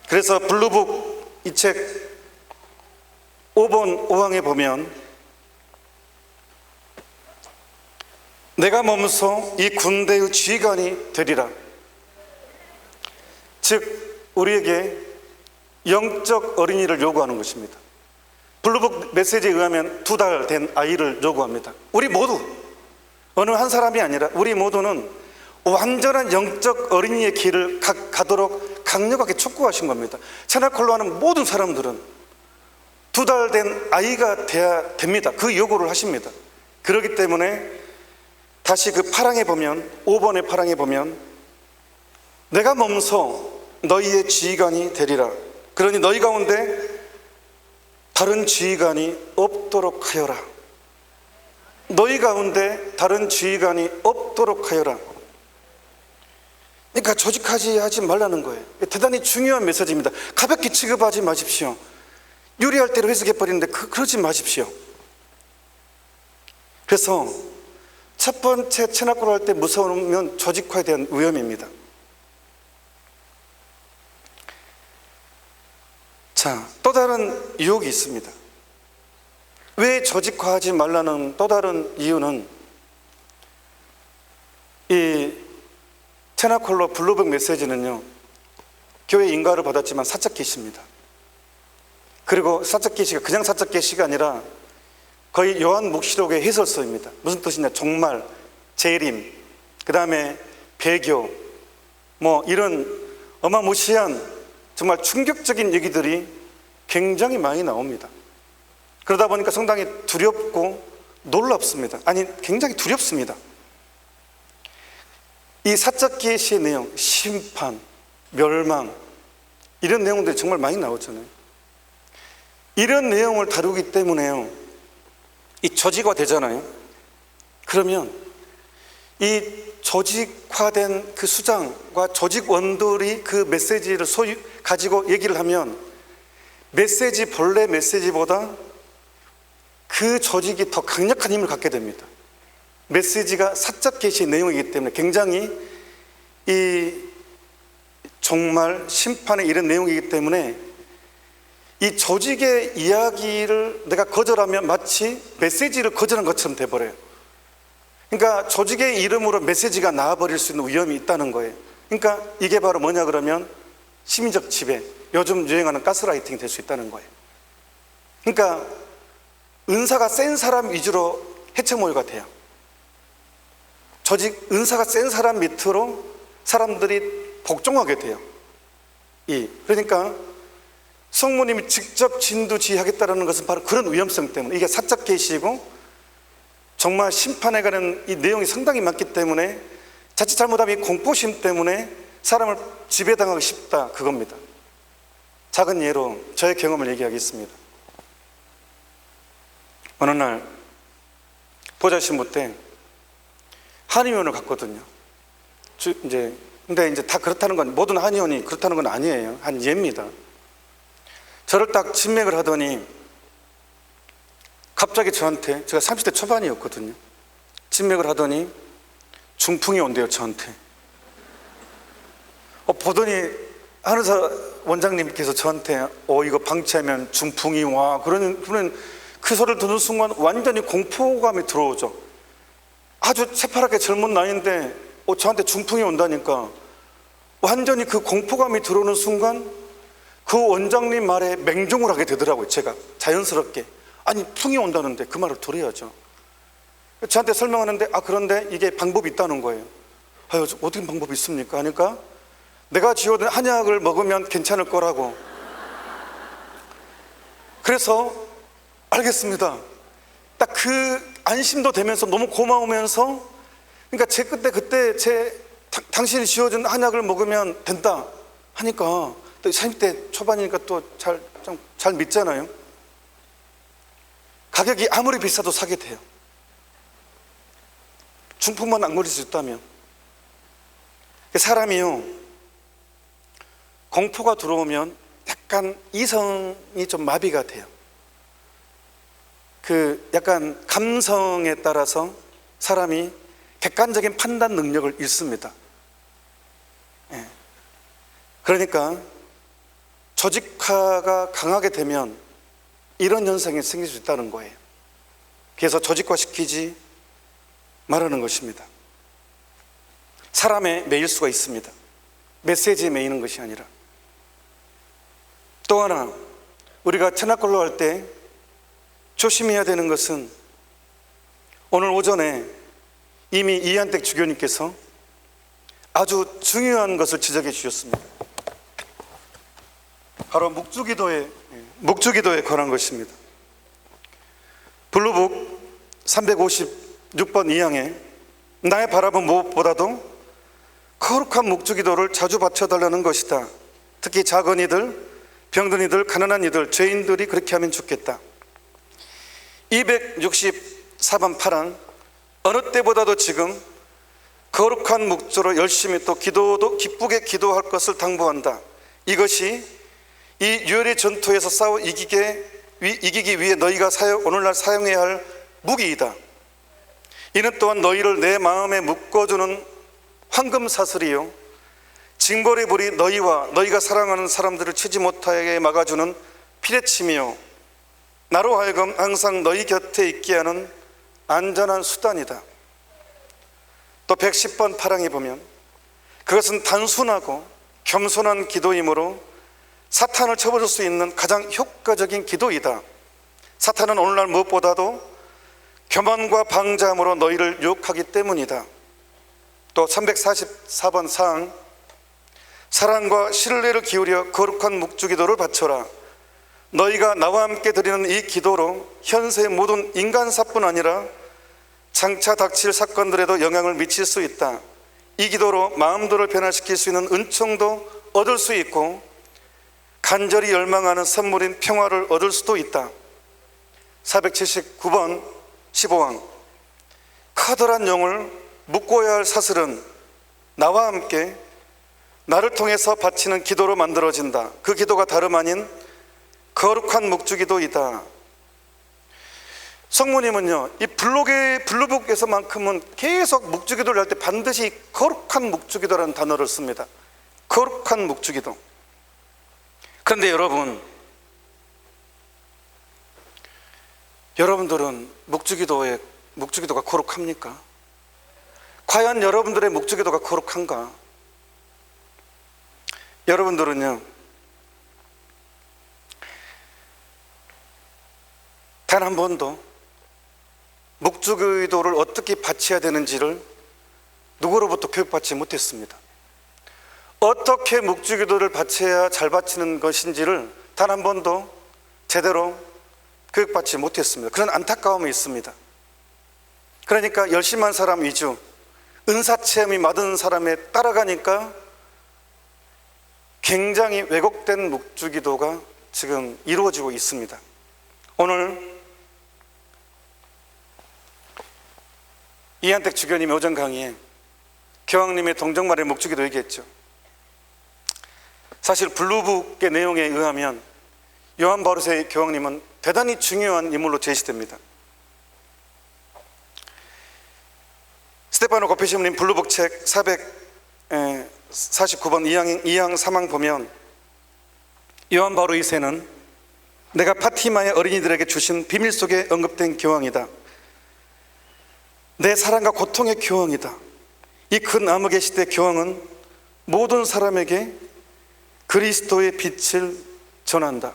그래서 블루북 이 책 5번 5항에 보면 내가 몸소 이 군대의 지휘관이 되리라. 즉 우리에게 영적 어린이를 요구하는 것입니다. 블루북 메시지에 의하면 2달 된 아이를 요구합니다. 우리 모두, 어느 한 사람이 아니라 우리 모두는 완전한 영적 어린이의 길을 가도록 강력하게 촉구하신 겁니다. 채나콜로 하는 모든 사람들은 2달 된 아이가 돼야 됩니다. 그 요구를 하십니다. 그렇기 때문에 다시 그 파랑에 보면 5번의 파랑에 보면 내가 몸소 너희의 지휘관이 되리라. 그러니 너희 가운데 다른 지휘관이 없도록 하여라. 너희 가운데 다른 지휘관이 없도록 하여라. 그러니까 조직하지 말라는 거예요. 대단히 중요한 메시지입니다. 가볍게 취급하지 마십시오. 유리할 대로 해석해버리는데 그러지 마십시오. 그래서 첫 번째 체납고를 할 때 무서우면 조직화에 대한 위험입니다. 자, 또 다른 유혹이 있습니다. 왜 조직화하지 말라는 또 다른 이유는 이 체나콜로 블루북 메시지는요, 교회 인가를 받았지만 사적 계시입니다. 그리고 사적 계시가 그냥 사적 계시가 아니라 거의 요한 묵시록의 해설서입니다. 무슨 뜻이냐? 종말, 재림, 그 다음에 배교, 뭐 이런 어마무시한 정말 충격적인 얘기들이 굉장히 많이 나옵니다. 그러다 보니까 상당히 두렵고 놀랍습니다. 아니, 굉장히 두렵습니다. 이 사적 계시의 내용, 심판, 멸망, 이런 내용들이 정말 많이 나오잖아요. 이런 내용을 다루기 때문에요, 이 조직화 되잖아요. 그러면 이 조직화된 그 수장과 조직원들이 그 메시지를 가지고 얘기를 하면 본래 메시지보다 그 조직이 더 강력한 힘을 갖게 됩니다. 메시지가 사적 계시의 내용이기 때문에 굉장히 이 종말, 심판의 이런 내용이기 때문에 이 조직의 이야기를 내가 거절하면 마치 메시지를 거절한 것처럼 돼버려요. 그러니까 조직의 이름으로 메시지가 나와버릴 수 있는 위험이 있다는 거예요. 그러니까 이게 바로 뭐냐 그러면 심리적 지배, 요즘 유행하는 가스라이팅이 될 수 있다는 거예요. 그러니까 은사가 센 사람 위주로 해체 모의가 돼요. 은사가 센 사람 밑으로 사람들이 복종하게 돼요. 그러니까 성모님이 직접 진두지휘하겠다는 것은 바로 그런 위험성 때문에, 이게 사적 계시이고 정말 심판에 관한 이 내용이 상당히 많기 때문에 자칫 잘못하면 이 공포심 때문에 사람을 지배당하기 쉽다, 그겁니다. 작은 예로 저의 경험을 얘기하겠습니다. 어느 날 보좌 신부 때 한의원을 갔거든요. 근데 이제 다 그렇다는 건, 모든 한의원이 그렇다는 건 아니에요. 한 예입니다. 저를 딱 진맥을 하더니 갑자기 저한테, 제가 30대 초반이었거든요. 진맥을 하더니 중풍이 온대요, 저한테. 보더니 한의사 원장님께서 저한테 이거 방치하면 중풍이 와, 그러는 그 소리를 듣는 순간 완전히 공포감이 들어오죠. 아주 새파랗게 젊은 나이인데 저한테 중풍이 온다니까 완전히 그 공포감이 들어오는 순간 그 원장님 말에 맹종을 하게 되더라고요. 제가 자연스럽게, 아니 풍이 온다는데 그 말을 들어야죠. 저한테 설명하는데 그런데 이게 방법이 있다는 거예요. 어떻게 방법이 있습니까? 하니까 내가 지어둔 한약을 먹으면 괜찮을 거라고. 그래서 알겠습니다. 딱 그 안심도 되면서 너무 고마우면서, 그러니까 그때 당신이 지어준 한약을 먹으면 된다 하니까 또 30대 초반이니까 또 잘 좀 잘 믿잖아요. 가격이 아무리 비싸도 사게 돼요. 중품만 안 걸릴 수 있다면. 사람이요, 공포가 들어오면 약간 이성이 좀 마비가 돼요. 약간 감성에 따라서 사람이 객관적인 판단 능력을 잃습니다. 그러니까 조직화가 강하게 되면 이런 현상이 생길 수 있다는 거예요. 그래서 조직화시키지 말하는 것입니다. 사람에 매일 수가 있습니다. 메시지에 매이는 것이 아니라. 또 하나, 우리가 천하걸로 할 때 조심해야 되는 것은, 오늘 오전에 이미 이한택 주교님께서 아주 중요한 것을 지적해 주셨습니다. 바로 묵주기도에 관한 것입니다. 블루북 356번 2항에 나의 바람은 무엇보다도 거룩한 묵주기도를 자주 바쳐달라는 것이다. 특히 작은 이들, 병든 이들, 가난한 이들, 죄인들이 그렇게 하면 좋겠다. 264번 8항, 어느 때보다도 지금 거룩한 묵주로 열심히 또 기도도 기쁘게 기도할 것을 당부한다. 이것이 이 유혈의 전투에서 싸워 이기기 위해 너희가 오늘날 사용해야 할 무기이다. 이는 또한 너희를 내 마음에 묶어주는 황금 사슬이요, 징벌의 불이 너희와 너희가 사랑하는 사람들을 치지 못하게 막아주는 피레침이요, 나로 하여금 항상 너희 곁에 있게 하는 안전한 수단이다. 또 110번 8항에 보면 그것은 단순하고 겸손한 기도이므로 사탄을 쳐버릴 수 있는 가장 효과적인 기도이다. 사탄은 오늘날 무엇보다도 교만과 방자함으로 너희를 유혹하기 때문이다. 또 344번 4항, 사랑과 신뢰를 기울여 거룩한 묵주기도를 바쳐라. 너희가 나와 함께 드리는 이 기도로 현세의 모든 인간사뿐 아니라 장차 닥칠 사건들에도 영향을 미칠 수 있다. 이 기도로 마음들을 변화시킬 수 있는 은총도 얻을 수 있고 간절히 열망하는 선물인 평화를 얻을 수도 있다. 479번 15항, 커다란 용을 묶어야 할 사슬은 나와 함께 나를 통해서 바치는 기도로 만들어진다. 그 기도가 다름 아닌 거룩한 묵주기도이다. 성모님은요, 이 블루북에서만큼은 계속 묵주기도를 할 때 반드시 거룩한 묵주기도라는 단어를 씁니다. 거룩한 묵주기도. 그런데 여러분들은 묵주기도가 거룩합니까? 과연 여러분들의 묵주기도가 거룩한가? 여러분들은요, 단 한 번도 묵주기도를 어떻게 바쳐야 되는지를 누구로부터 교육받지 못했습니다. 어떻게 묵주기도를 바쳐야 잘 바치는 것인지를 단 한 번도 제대로 교육받지 못했습니다. 그런 안타까움이 있습니다. 그러니까 열심한 사람 위주, 은사체험이 맞은 사람에 따라가니까 굉장히 왜곡된 묵주기도가 지금 이루어지고 있습니다. 오늘 이한택 주교님의 오전 강의에 교황님의 동정말의 묵주기도 얘기했죠. 사실 블루북의 내용에 의하면 요한 바오로세 교황님은 대단히 중요한 인물로 제시됩니다. 스테파노 고페시움님 블루북 책 449번 2항 3항 보면 요한 바오로 2세는 내가 파티마의 어린이들에게 주신 비밀 속에 언급된 교황이다. 내 사랑과 고통의 교황이다. 이 큰 암흑의 시대 교황은 모든 사람에게 그리스도의 빛을 전한다.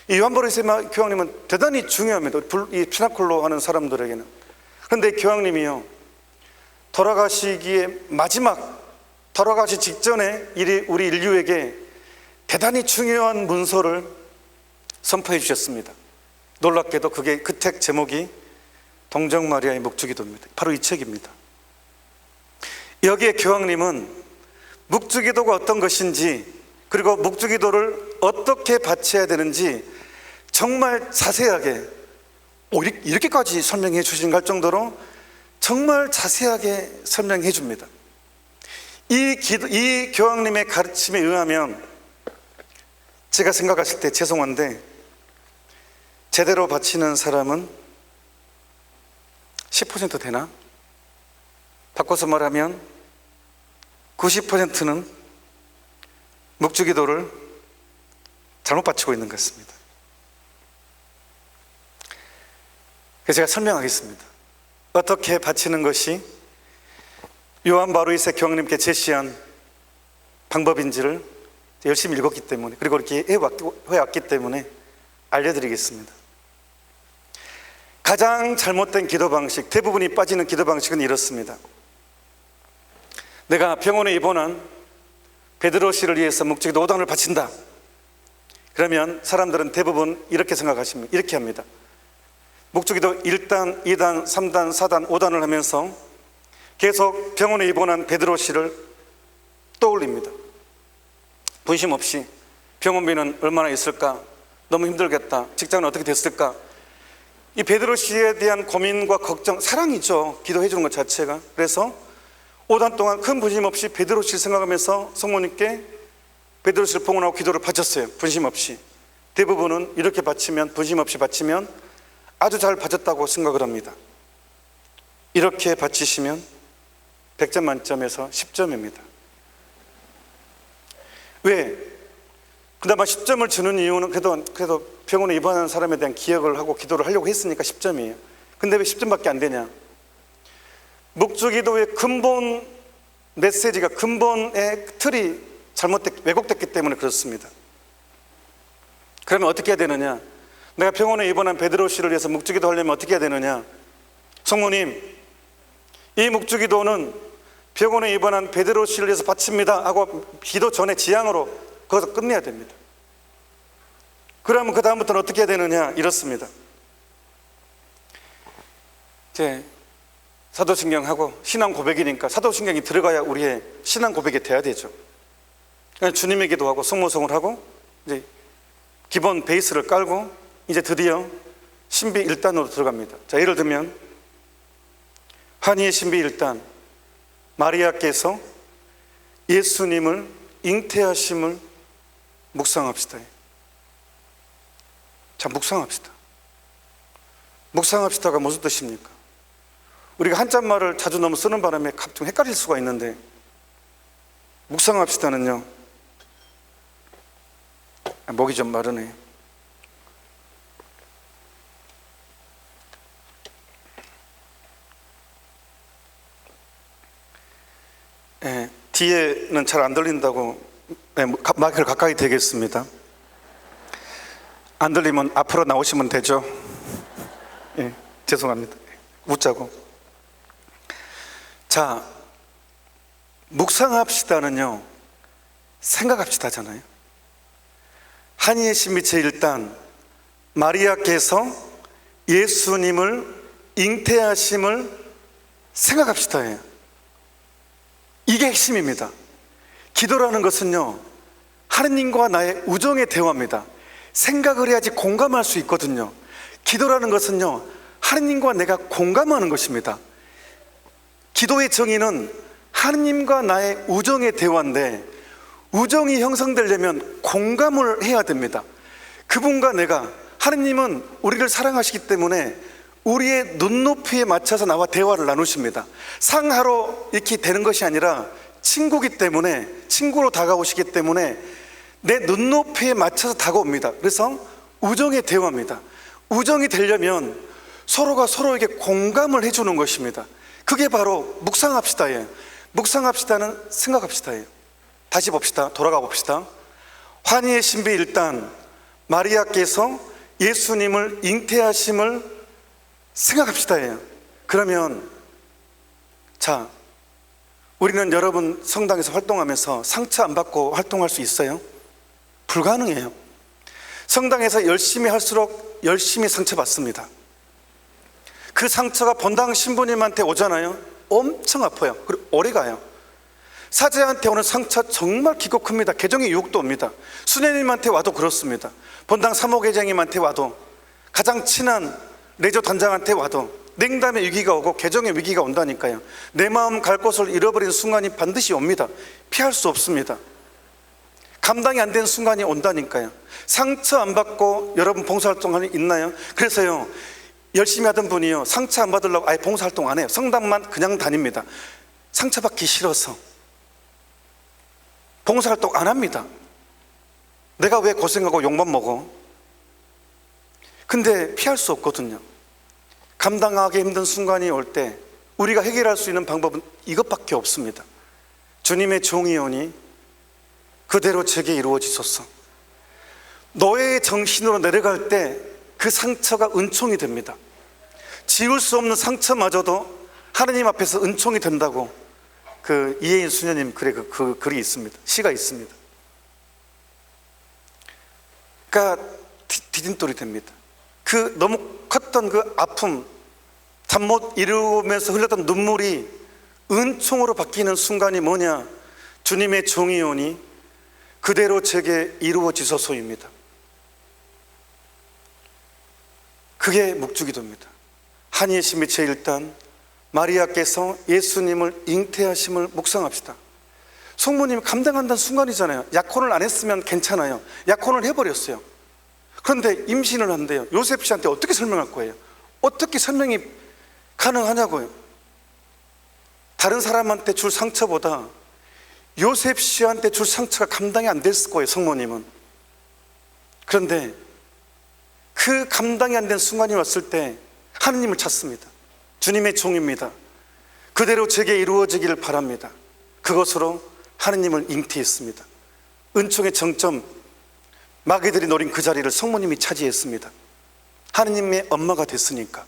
이 요한 바오로 2세 교황님은 대단히 중요합니다. 이 피나콜로 하는 사람들에게는. 그런데 교황님이요, 돌아가시 직전에 우리 인류에게 대단히 중요한 문서를 선포해 주셨습니다. 놀랍게도 그 책 제목이 동정마리아의 묵주기도입니다. 바로 이 책입니다. 여기에 교황님은 묵주기도가 어떤 것인지, 그리고 묵주기도를 어떻게 바쳐야 되는지 정말 자세하게 이렇게까지 설명해 주신가 할 정도로 정말 자세하게 설명해 줍니다. 이 교황님의 가르침에 의하면 제가 생각하실 때 죄송한데 제대로 바치는 사람은 10% 되나? 바꿔서 말하면 90%는 묵주기도를 잘못 바치고 있는 것 같습니다. 그래서 제가 설명하겠습니다. 어떻게 바치는 것이 요한 바로이세 교황님께 제시한 방법인지를 열심히 읽었기 때문에, 그리고 이렇게 해왔기 때문에 알려드리겠습니다. 가장 잘못된 기도 방식, 대부분이 빠지는 기도 방식은 이렇습니다. 내가 병원에 입원한 베드로 씨를 위해서 묵주기도 5단을 바친다. 그러면 사람들은 대부분 이렇게 생각하십니다. 이렇게 합니다. 묵주기도 1단, 2단, 3단, 4단, 5단을 하면서 계속 병원에 입원한 베드로 씨를 떠올립니다. 분심 없이 병원비는 얼마나 있을까? 너무 힘들겠다. 직장은 어떻게 됐을까? 이 베드로 씨에 대한 고민과 걱정, 사랑이죠. 기도해 주는 것 자체가. 그래서 5단 동안 큰 분심 없이 베드로 씨를 생각하면서 성모님께 베드로 씨를 봉헌하고 기도를 바쳤어요. 분심 없이. 대부분은 이렇게 바치면, 분심 없이 바치면 아주 잘 바쳤다고 생각을 합니다. 이렇게 바치시면 100점 만점에서 10점입니다. 왜? 그나마 10점을 주는 이유는 그래도 병원에 입원하는 사람에 대한 기억을 하고 기도를 하려고 했으니까 10점이에요. 근데 왜 10점밖에 안 되냐? 묵주기도의 근본 메시지가, 근본의 틀이 왜곡됐기 때문에 그렇습니다. 그러면 어떻게 해야 되느냐? 내가 병원에 입원한 베드로 씨를 위해서 묵주기도 하려면 어떻게 해야 되느냐? 성모님, 이 묵주기도는 병원에 입원한 베드로 씨를 위해서 바칩니다 하고 기도 전에 지향으로 거기서 끝내야 됩니다. 그러면 그 다음부터는 어떻게 해야 되느냐? 이렇습니다. 이제 사도신경하고 신앙 고백이니까 사도신경이 들어가야 우리의 신앙 고백이 돼야 되죠. 그러니까 주님의 기도하고 성모송을 하고 이제 기본 베이스를 깔고 이제 드디어 신비 1단으로 들어갑니다. 자, 예를 들면 환희의 신비 1단, 마리아께서 예수님을 잉태하심을 묵상합시다. 자, 묵상합시다. 묵상합시다가 무슨 뜻입니까? 우리가 한자말을 자주 너무 쓰는 바람에 좀 헷갈릴 수가 있는데, 묵상합시다는요, 목이 좀 마르네. 뒤에는 잘 안 들린다고 마이크를 가까이 대겠습니다. 안 들리면 앞으로 나오시면 되죠. 죄송합니다. 웃자고. 자, 묵상합시다는요, 생각합시다잖아요. 한이의 신비 제1단, 마리아께서 예수님을 잉태하심을 생각합시다예요. 이게 핵심입니다. 기도라는 것은요, 하느님과 나의 우정의 대화입니다. 생각을 해야지 공감할 수 있거든요. 기도라는 것은요, 하느님과 내가 공감하는 것입니다. 기도의 정의는 하느님과 나의 우정의 대화인데, 우정이 형성되려면 공감을 해야 됩니다. 그분과 내가, 하느님은 우리를 사랑하시기 때문에 우리의 눈높이에 맞춰서 나와 대화를 나누십니다. 상하로 이렇게 되는 것이 아니라 친구기 때문에, 친구로 다가오시기 때문에 내 눈높이에 맞춰서 다가옵니다. 그래서 우정의 대화입니다. 우정이 되려면 서로가 서로에게 공감을 해주는 것입니다. 그게 바로 묵상합시다예요. 묵상합시다는 생각합시다예요. 다시 봅시다. 돌아가 봅시다. 환희의 신비 1단, 마리아께서 예수님을 잉태하심을 생각합시다예요. 그러면 자, 우리는 여러분 성당에서 활동하면서 상처 안 받고 활동할 수 있어요? 불가능해요. 성당에서 열심히 할수록 열심히 상처받습니다. 그 상처가 본당 신부님한테 오잖아요. 엄청 아파요. 그리고 오래 가요. 사제한테 오는 상처 정말 기고 큽니다. 개종의 유혹도 옵니다. 수녀님한테 와도 그렇습니다. 본당 사모회장님한테 와도, 가장 친한 레저 단장한테 와도 냉담의 위기가 오고 개종의 위기가 온다니까요. 내 마음 갈 곳을 잃어버리는 순간이 반드시 옵니다. 피할 수 없습니다. 감당이 안 되는 순간이 온다니까요. 상처 안 받고 여러분 봉사활동 있나요? 그래서요, 열심히 하던 분이요, 상처 안 받으려고 아예 봉사활동 안 해요. 성당만 그냥 다닙니다. 상처받기 싫어서 봉사활동 안 합니다. 내가 왜 고생하고 욕만 먹어? 근데 피할 수 없거든요. 감당하기 힘든 순간이 올 때 우리가 해결할 수 있는 방법은 이것밖에 없습니다. 주님의 종이오니 그대로 제게 이루어지소서. 노예의 정신으로 내려갈 때 그 상처가 은총이 됩니다. 지울 수 없는 상처마저도 하느님 앞에서 은총이 된다고 그 이혜인 수녀님 글에 그 글이 있습니다. 시가 있습니다. 그러니까 디딤돌이 됩니다. 그 너무 컸던 그 아픔, 잠 못 이루면서 흘렸던 눈물이 은총으로 바뀌는 순간이 뭐냐? 주님의 종이오니 그대로 제게 이루어지소서입니다. 그게 묵주기도입니다. 한이의 신비 제1단, 마리아께서 예수님을 잉태하심을 묵상합시다. 성모님이 감당한다는 순간이잖아요. 약혼을 안 했으면 괜찮아요. 약혼을 해버렸어요. 그런데 임신을 한대요. 요셉 씨한테 어떻게 설명할 거예요? 어떻게 설명이 가능하냐고요. 다른 사람한테 줄 상처보다 요셉 씨한테 줄 상처가 감당이 안 됐을 거예요, 성모님은. 그런데 그 감당이 안 된 순간이 왔을 때 하느님을 찾습니다. 주님의 종입니다. 그대로 제게 이루어지기를 바랍니다. 그것으로 하느님을 잉태했습니다. 은총의 정점, 마귀들이 노린 그 자리를 성모님이 차지했습니다. 하느님의 엄마가 됐으니까.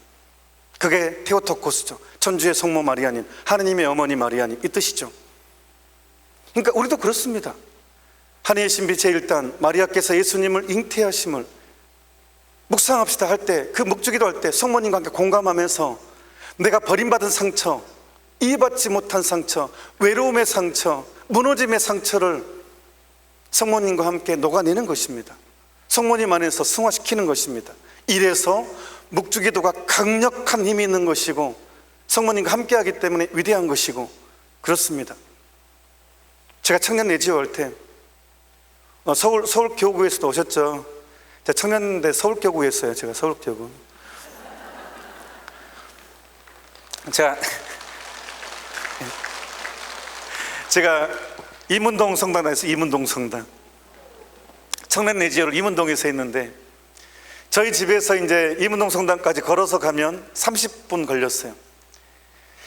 그게 테오토코스죠. 천주의 성모 마리아님, 하느님의 어머니 마리아님, 이 뜻이죠. 그러니까 우리도 그렇습니다. 한이의 신비 제1단, 마리아께서 예수님을 잉태하심을 묵상합시다 할 때, 그 묵주기도 할 때 성모님과 함께 공감하면서 내가 버림받은 상처, 이해받지 못한 상처, 외로움의 상처, 무너짐의 상처를 성모님과 함께 녹아내는 것입니다. 성모님 안에서 승화시키는 것입니다. 이래서 묵주기도가 강력한 힘이 있는 것이고 성모님과 함께 하기 때문에 위대한 것이고 그렇습니다. 제가 청년 내지어 올 때 서울 교구에서도 오셨죠. 제가 청년대 서울교구였어요. 제가 서울교구. 제가 이문동 성당에서 이문동 성당 청년 내지어를 이문동에서 했는데 저희 집에서 이제 이문동 성당까지 걸어서 가면 30분 걸렸어요.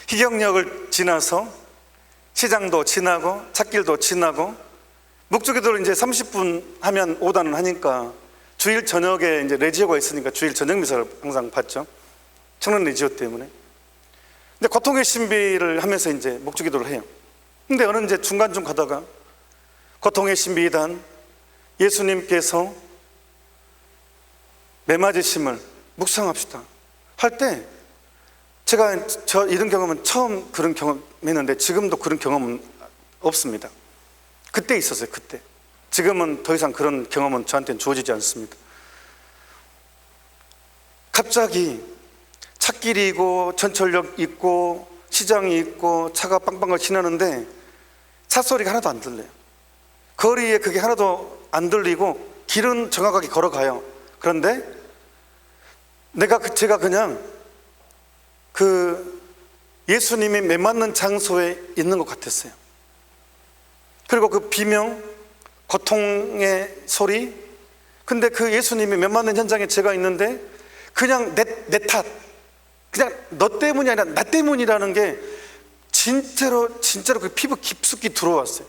희경역을 지나서 시장도 지나고 찻길도 지나고 묵주기도를 이제 30분 하면 오다는 하니까 주일 저녁에 이제 레지오가 있으니까 주일 저녁 미사를 항상 봤죠. 청년 레지오 때문에. 근데 고통의 신비를 하면서 이제 묵주기도를 해요. 근데 어느 이제 중간중 가다가 고통의 신비 2단, 예수님께서 매맞으심을 묵상합시다 할 때 제가 이런 경험은 처음 그런 경험했는데 지금도 그런 경험은 없습니다. 그때 있었어요. 그때. 지금은 더 이상 그런 경험은 저한테는 주어지지 않습니다. 갑자기 찻길이 있고 전철역 있고 시장이 있고 차가 빵빵을 지나는데 차 소리가 하나도 안 들려요. 거리에 그게 하나도 안 들리고 길은 정확하게 걸어가요. 그런데 제가 그냥 그 예수님이 매맞는 장소에 있는 것 같았어요. 그리고 그 비명, 고통의 소리, 근데 그 예수님이 매맞는 현장에 제가 있는데 그냥 내 탓, 그냥 너 때문이 아니라 나 때문이라는 게 진짜로 그 피부 깊숙이 들어왔어요.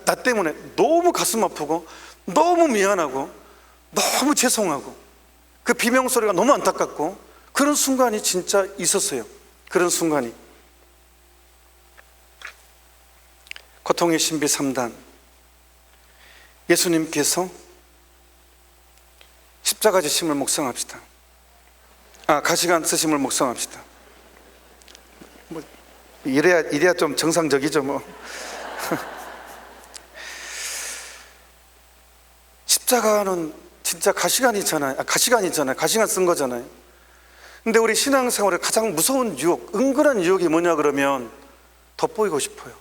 나 때문에 너무 가슴 아프고 너무 미안하고 너무 죄송하고 그 비명 소리가 너무 안타깝고 그런 순간이 진짜 있었어요. 그런 순간이. 고통의 신비 3단, 예수님께서 십자가 지심을 묵상합시다. 가시관 쓰심을 묵상합시다. 이래야 좀 정상적이죠 뭐. 십자가는 진짜 가시관이잖아요. 가시관 쓴 거잖아요. 근데 우리 신앙생활의 가장 무서운 유혹, 은근한 유혹이 뭐냐 그러면 돋보이고 싶어요.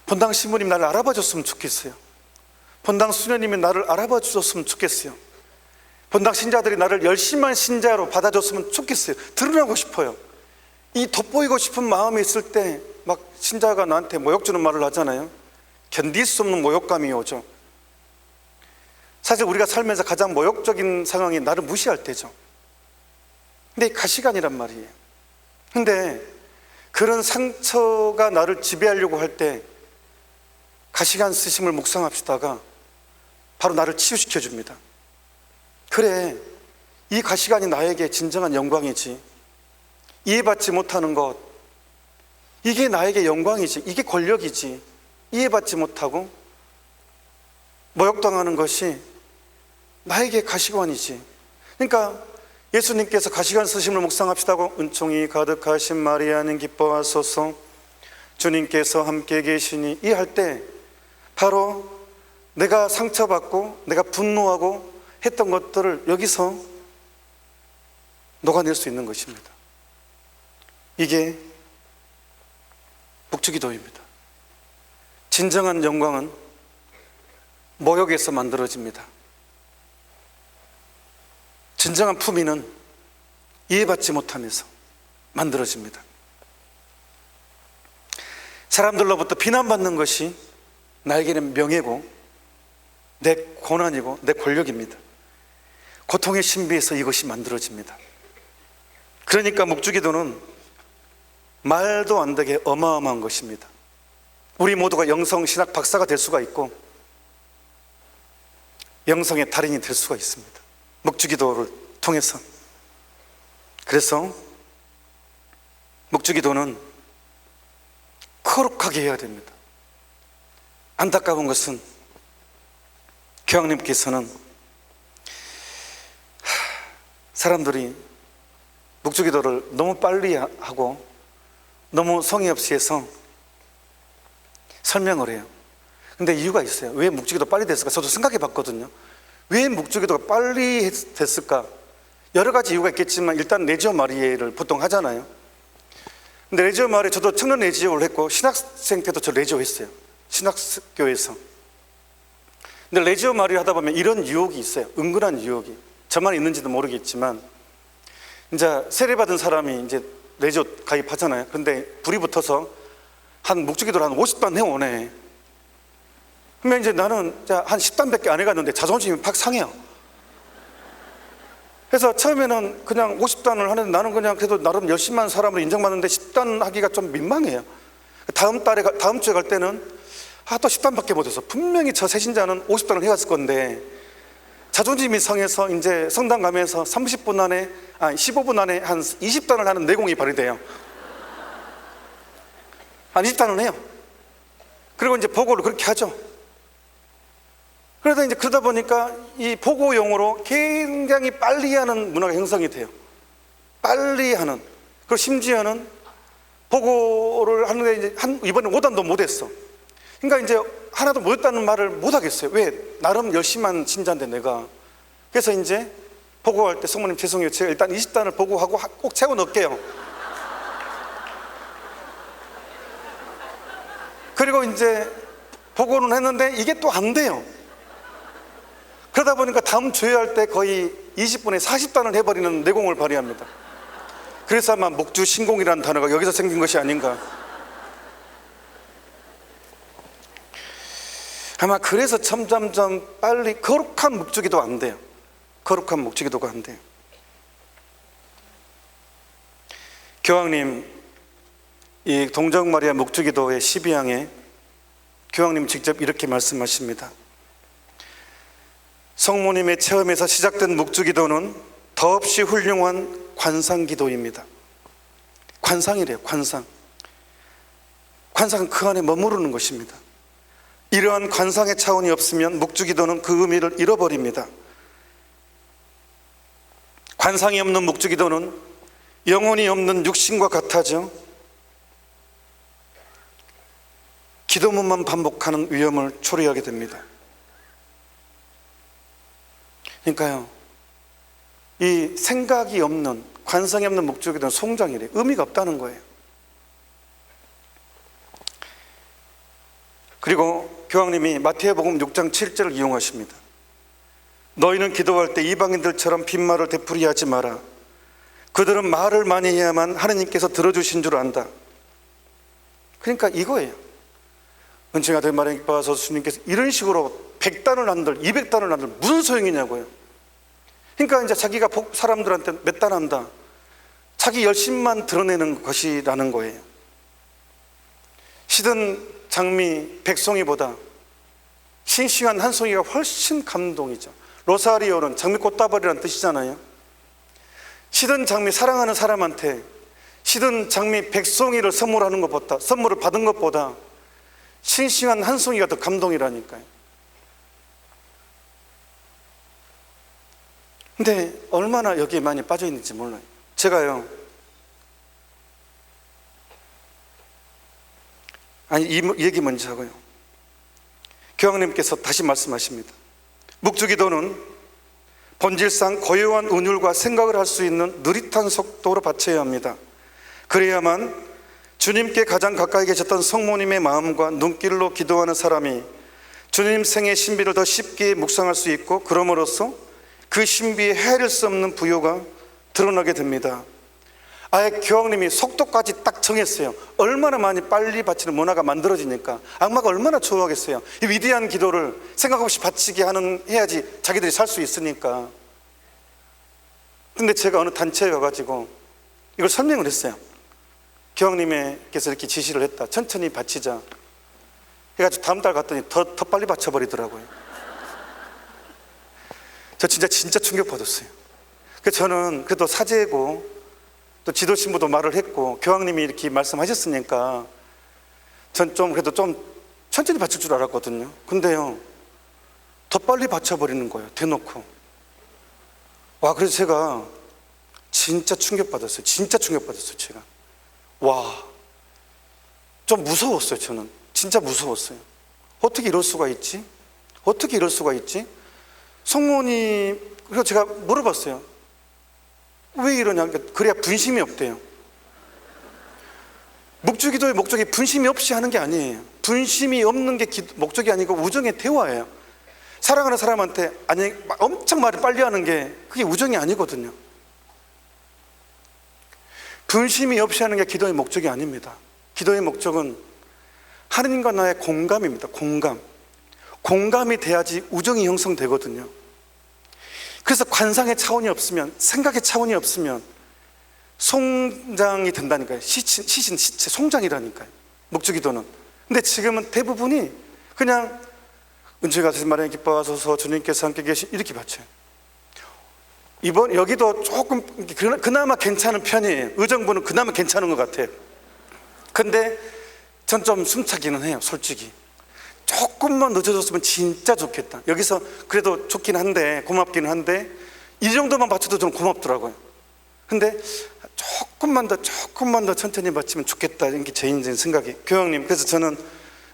본당 신부님 나를 알아봐 줬으면 좋겠어요. 본당 수녀님이 나를 알아봐 줬으면 좋겠어요. 본당 신자들이 나를 열심한 신자로 받아줬으면 좋겠어요. 드러나고 싶어요. 이 돋보이고 싶은 마음이 있을 때 막 신자가 나한테 모욕 주는 말을 하잖아요. 견딜 수 없는 모욕감이 오죠. 사실 우리가 살면서 가장 모욕적인 상황이 나를 무시할 때죠. 근데 가시관이란 말이에요. 근데 그런 상처가 나를 지배하려고 할 때 가시관 쓰심을 묵상합시다가 바로 나를 치유시켜 줍니다. 그래, 이 가시관이 나에게 진정한 영광이지. 이해받지 못하는 것, 이게 나에게 영광이지. 이게 권력이지. 이해받지 못하고 모욕당하는 것이 나에게 가시관이지. 그러니까 예수님께서 가시관 쓰심을 묵상합시다고 은총이 가득하신 마리아는 기뻐하소서 주님께서 함께 계시니 이 할 때 바로 내가 상처받고 내가 분노하고 했던 것들을 여기서 녹아낼 수 있는 것입니다. 이게 묵주기도입니다. 진정한 영광은 모욕에서 만들어집니다. 진정한 품위는 이해받지 못하면서 만들어집니다. 사람들로부터 비난받는 것이 나에게는 명예고 내 고난이고 내 권력입니다. 고통의 신비에서 이것이 만들어집니다. 그러니까 묵주기도는 말도 안 되게 어마어마한 것입니다. 우리 모두가 영성 신학 박사가 될 수가 있고 영성의 달인이 될 수가 있습니다. 묵주기도를 통해서. 그래서 묵주기도는 거룩하게 해야 됩니다. 안타까운 것은 교황님께서는 사람들이 묵주기도를 너무 빨리 하고 너무 성의 없이 해서 설명을 해요. 근데 이유가 있어요. 왜 묵주기도 빨리 됐을까? 저도 생각해 봤거든요. 왜 묵주기도가 빨리 됐을까? 여러 가지 이유가 있겠지만 일단 레지오 마리아를 보통 하잖아요. 근데 레지오 마리아, 저도 청년 레지오를 했고 신학생 때도 저 레지오 했어요. 신학교에서. 근데 레지오 마리아 하다 보면 이런 유혹이 있어요. 은근한 유혹이. 저만 있는지도 모르겠지만 이제 세례받은 사람이 이제 레지오 가입하잖아요. 근데 불이 붙어서 한 묵주기도를 한 50단 해오네. 그러면 이제 나는 한 10단밖에 안 해갔는데 자존심이 팍 상해요. 그래서 처음에는 그냥 50단을 하는데 나는 그냥 그래도 나름 열심히 한 사람으로 인정받는데 10단 하기가 좀 민망해요. 다음 주에 갈 때는 또 10단밖에 못해서 분명히 저 새신자는 50단을 해갔을 건데 자존심이 상해서 이제 성당 가면서 15분 안에 한 20단을 하는 내공이 발휘돼요. 한 20단을 해요. 그리고 이제 보고를 그렇게 하죠. 그러다 보니까 이 보고용으로 굉장히 빨리 하는 문화가 형성이 돼요. 빨리 하는. 그리고 심지어는 보고를 하는데 이제 이번에 5단도 못했어. 그러니까 이제 하나도 못했다는 말을 못 하겠어요. 왜? 나름 열심한 신자인데 내가. 그래서 이제 보고할 때 성모님 죄송해요. 제가 일단 20단을 보고하고 꼭 채워 넣을게요. 그리고 이제 보고는 했는데 이게 또 안 돼요. 그러다 보니까 다음 주에 할 때 거의 20분에 40단을 해버리는 내공을 발휘합니다. 그래서 아마 묵주 신공이라는 단어가 여기서 생긴 것이 아닌가. 아마 그래서 점점점 빨리 거룩한 묵주기도 안 돼요. 거룩한 묵주기도가 안 돼요. 교황님 이 동정마리아 묵주기도의 12항에 교황님 직접 이렇게 말씀하십니다. 성모님의 체험에서 시작된 묵주기도는 더없이 훌륭한 관상기도입니다. 관상이래요. 관상은 그 안에 머무르는 것입니다. 이러한 관상의 차원이 없으면 묵주기도는 그 의미를 잃어버립니다. 관상이 없는 묵주기도는 영혼이 없는 육신과 같아져 기도문만 반복하는 위험을 초래하게 됩니다. 그러니까요, 이 생각이 없는, 관성이 없는 목적이든 송장이래 의미가 없다는 거예요. 그리고 교황님이 마태복음 6장 7절을 이용하십니다. 너희는 기도할 때 이방인들처럼 빈말을 되풀이하지 마라. 그들은 말을 많이 해야만 하느님께서 들어주신 줄 안다. 그러니까 이거예요. 은총이 아들 마리아 기뻐하소서 주님께서 이런 식으로 100단을 한들 200단을 한들 무슨 소용이냐고요. 그러니까 이제 자기가 사람들한테 몇 단 한다, 자기 열심만 드러내는 것이라는 거예요. 시든 장미 백송이보다 싱싱한 한 송이가 훨씬 감동이죠. 로사리오는 장미 꽃다발이라는 뜻이잖아요. 시든 장미, 사랑하는 사람한테 시든 장미 백송이를 선물을 받은 것보다 싱싱한 한 송이가 더 감동이라니까요. 근데 얼마나 여기에 많이 빠져 있는지 몰라요. 제가요, 이 얘기 먼저 하고요. 교황님께서 다시 말씀하십니다. 묵주기도는 본질상 고요한 운율과 생각을 할 수 있는 느릿한 속도로 바쳐야 합니다. 그래야만 주님께 가장 가까이 계셨던 성모님의 마음과 눈길로 기도하는 사람이 주님 생의 신비를 더 쉽게 묵상할 수 있고, 그럼으로써 그 신비에 헤아릴 수 없는 부요가 드러나게 됩니다. 아예 교황님이 속도까지 딱 정했어요. 얼마나 많이 빨리 바치는 문화가 만들어지니까 악마가 얼마나 좋아하겠어요. 이 위대한 기도를 생각 없이 바치게 해야지 자기들이 살 수 있으니까. 근데 제가 어느 단체에 가가지고 이걸 설명을 했어요. 교황님께서 이렇게 지시를 했다, 천천히 바치자 해가지고 다음 달 갔더니 더 빨리 바쳐버리더라고요. 저 진짜 충격받았어요. 그래서 저는 그래도 사제고 또 지도신부도 말을 했고 교황님이 이렇게 말씀하셨으니까 전 그래도 좀 천천히 바칠 줄 알았거든요. 근데요, 더 빨리 바쳐버리는 거예요, 대놓고. 와, 그래서 제가 진짜 충격받았어요. 제가. 와, 좀 무서웠어요. 저는 진짜 무서웠어요. 어떻게 이럴 수가 있지? 성모님, 그래서 제가 물어봤어요. 왜 이러냐. 그래야 분심이 없대요. 묵주기도의 목적이 분심이 없이 하는 게 아니에요. 분심이 없는 게 목적이 아니고 우정의 대화예요. 사랑하는 사람한테 엄청 말을 빨리 하는 게 그게 우정이 아니거든요. 분심이 없이 하는 게 기도의 목적이 아닙니다. 기도의 목적은 하느님과 나의 공감입니다. 공감이 돼야지 우정이 형성되거든요. 그래서 관상의 차원이 없으면, 생각의 차원이 없으면 송장이 된다니까요. 시체 송장이라니까요, 묵주기도는. 근데 지금은 대부분이 그냥 은총이 같은 마리아 기뻐하소서 주님께서 함께 계신 이렇게 바쳐요. 여기도 조금 그나마 괜찮은 편이에요. 의정부는 그나마 괜찮은 것 같아요. 근데 전 좀 숨차기는 해요, 솔직히. 조금만 늦어졌으면 진짜 좋겠다. 여기서 그래도 좋긴 한데, 고맙기는 한데 이 정도만 바쳐도 좀 고맙더라고요. 근데 조금만 더 천천히 바치면 좋겠다, 이게 제 인생 생각이. 교황님, 그래서 저는